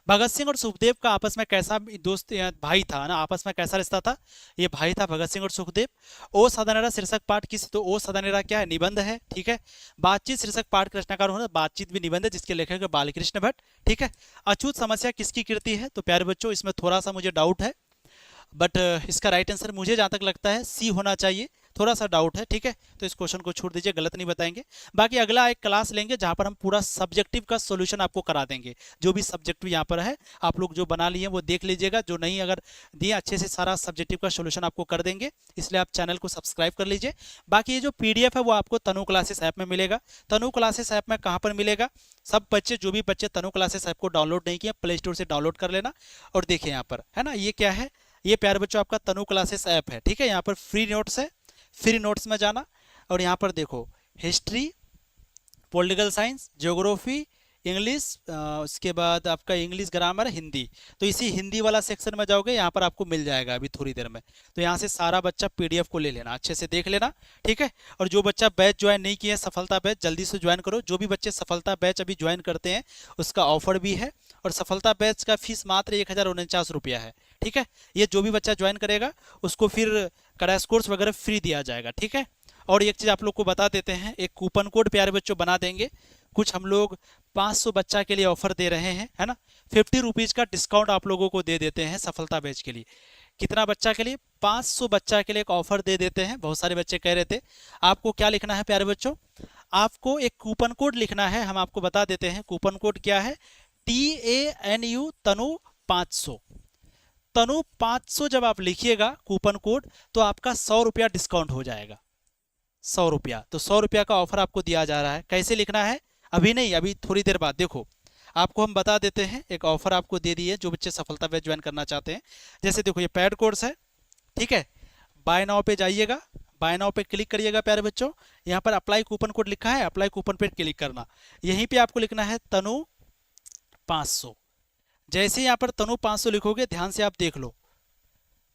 भगत सिंह और सुखदेव का आपस में कैसा दोस्त भाई था ना, आपस में कैसा रिश्ता था? ये भाई था भगत सिंह और सुखदेव। ओ सदानेरा शीर्षक पाठ किस? तो ओ सदानेरा क्या है? निबंध है, ठीक है। बातचीत शीर्षक पाठ के रचनाकार होना, बातचीत भी निबंध है जिसके लेखक है बालकृष्ण भट्ट, ठीक है। अछूत समस्या किसकी कृति है? तो प्यारे बच्चों इसमें थोड़ा सा मुझे डाउट है, बट इसका राइट आंसर मुझे जहां तक लगता है सी होना चाहिए, थोड़ा सा डाउट है, ठीक है। तो इस क्वेश्चन को छोड़ दीजिए, गलत नहीं बताएंगे। बाकी अगला एक क्लास लेंगे जहां पर हम पूरा सब्जेक्टिव का सॉल्यूशन आपको करा देंगे। जो भी सब्जेक्टिव यहाँ पर है आप लोग जो बना लिए वो देख लीजिएगा, जो नहीं अगर दिए अच्छे से सारा सब्जेक्टिव का सॉल्यूशन आपको कर देंगे, इसलिए आप चैनल को सब्सक्राइब कर लीजिए। बाकी ये जो PDF है वो आपको तनु क्लासेस ऐप में मिलेगा। तनु क्लासेस ऐप में कहाँ पर मिलेगा? सब बच्चे, जो भी बच्चे तनु क्लासेस ऐप को डाउनलोड नहीं किए, प्ले स्टोर से डाउनलोड कर लेना। और देखिए यहाँ पर, है ना, ये क्या है? ये प्यारे बच्चों आपका तनु क्लासेस ऐप है, ठीक है। यहाँ पर फ्री नोट्स है, फ्री नोट्स में जाना और यहाँ पर देखो history, political science, geography, English, उसके बाद आपका इंग्लिश ग्रामर, हिंदी। तो इसी हिंदी वाला सेक्शन में जाओगे, यहाँ पर आपको मिल जाएगा अभी थोड़ी देर में। तो यहाँ से सारा बच्चा पीडीएफ को ले लेना, अच्छे से देख लेना, ठीक है। और जो बच्चा बैच ज्वाइन नहीं किया है, सफलता बैच, जल्दी से ज्वाइन करो। जो भी बच्चे सफलता बैच अभी ज्वाइन करते हैं उसका ऑफर भी है, और सफलता बैच का फीस मात्र 1049 रुपया है, ठीक है। ये जो भी बच्चा ज्वाइन करेगा उसको फिर क्रैश कोर्स वगैरह फ्री दिया जाएगा, ठीक है। और एक चीज़ आप लोग को बता देते हैं, एक कूपन कोड प्यारे बच्चों बना देंगे। कुछ हम लोग 500 बच्चा के लिए ऑफर दे रहे हैं, है ना। 50 रुपीज़ का डिस्काउंट आप लोगों को दे देते हैं सफलता बैच के लिए। कितना बच्चा के लिए? 500 बच्चा के लिए एक ऑफर दे देते हैं। बहुत सारे बच्चे कह रहे थे। आपको क्या लिखना है प्यारे बच्चों? आपको एक कूपन कोड लिखना है, हम आपको बता देते हैं कूपन कोड क्या है। TANU तनु 500। तनु 500 जब आप लिखिएगा कूपन कोड, तो आपका 100 रुपया डिस्काउंट हो जाएगा। 100 रुपया, तो 100 रुपया का ऑफर आपको दिया जा रहा है। कैसे लिखना है? अभी नहीं, अभी थोड़ी देर बाद। देखो आपको हम बता देते हैं, एक ऑफर आपको दे दी है जो बच्चे सफलता बैच ज्वाइन करना चाहते हैं। जैसे देखो ये पेड कोर्स है, ठीक है। बाय नाउ पे जाइएगा, बाय नाउ पे क्लिक करिएगा प्यारे बच्चों। यहाँ पर अप्लाई कूपन कोड लिखा है, अप्लाई कूपन पे क्लिक करना। यहीं पे आपको लिखना है तनु 500। जैसे यहाँ पर तनु 500 लिखोगे, ध्यान से आप देख लो,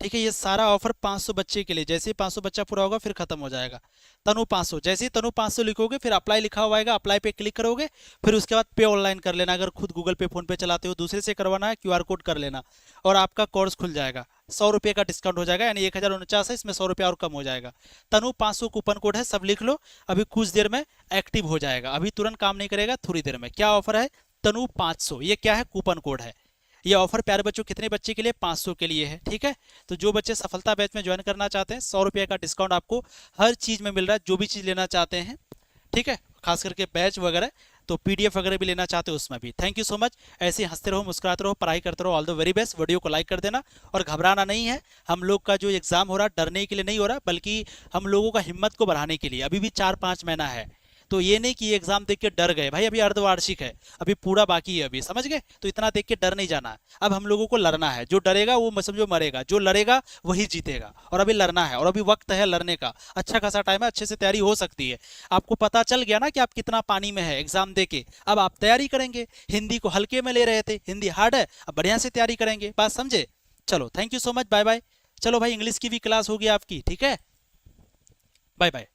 ठीक है। ये सारा ऑफर 500 बच्चे के लिए, जैसे ही 500 बच्चा पूरा होगा फिर खत्म हो जाएगा। तनु 500, जैसे ही तनु 500 लिखोगे फिर अप्लाई लिखा हुआ आएगा, अप्लाई पे क्लिक करोगे, फिर उसके बाद पे ऑनलाइन कर लेना। अगर खुद गूगल पे फोन पे चलाते हो, दूसरे से करवाना है, QR कोड कर लेना और आपका कोर्स खुल जाएगा। 100 रुपये का डिस्काउंट हो जाएगा, यानी 1049 है, इसमें 100 रुपया और कम हो जाएगा। तनु 500 कूपन कोड है, सब लिख लो। अभी कुछ देर में एक्टिव हो जाएगा, अभी तुरंत काम नहीं करेगा, थोड़ी देर में। क्या ऑफर है? तनु 500, ये क्या है? कूपन कोड है। ये ऑफर प्यारे बच्चों कितने बच्चे के लिए? 500 के लिए है, ठीक है। तो जो बच्चे सफलता बैच में ज्वाइन करना चाहते हैं, 100 रुपये का डिस्काउंट आपको हर चीज में मिल रहा है, जो भी चीज लेना चाहते हैं, ठीक है। खास करके बैच वगैरह, तो PDF वगैरह भी लेना चाहते हो उसमें भी। Thank you so much. ऐसे ही हंसते रहो, मुस्कुराते रहो, पढ़ाई करते रहो। All the very best. Video को लाइक कर देना और घबराना नहीं है। हम लोग का जो एग्जाम हो रहा है डरने के लिए नहीं हो रहा, बल्कि हम लोगों का हिम्मत को बढ़ाने के लिए। अभी भी 4-5 महीना है, तो ये नहीं कि एग्जाम देख के डर गए भाई, अभी अर्धवार्षिक है, अभी पूरा बाकी है, अभी समझ गए। तो इतना देख के डर नहीं जाना है, अब हम लोगों को लड़ना है। जो डरेगा वो समझो मरेगा, जो लड़ेगा वही जीतेगा। और अभी लड़ना है, और अभी वक्त है लड़ने का, अच्छा खासा टाइम है, अच्छे से तैयारी हो सकती है। आपको पता चल गया ना कि आप कितना पानी में है एग्जाम दे के। अब आप तैयारी करेंगे। हिंदी को हल्के में ले रहे थे, हिंदी हार्ड है, अब बढ़िया से तैयारी करेंगे। बात समझे? चलो thank you so much, bye bye. चलो भाई, इंग्लिश की भी क्लास होगी आपकी, ठीक है। Bye bye.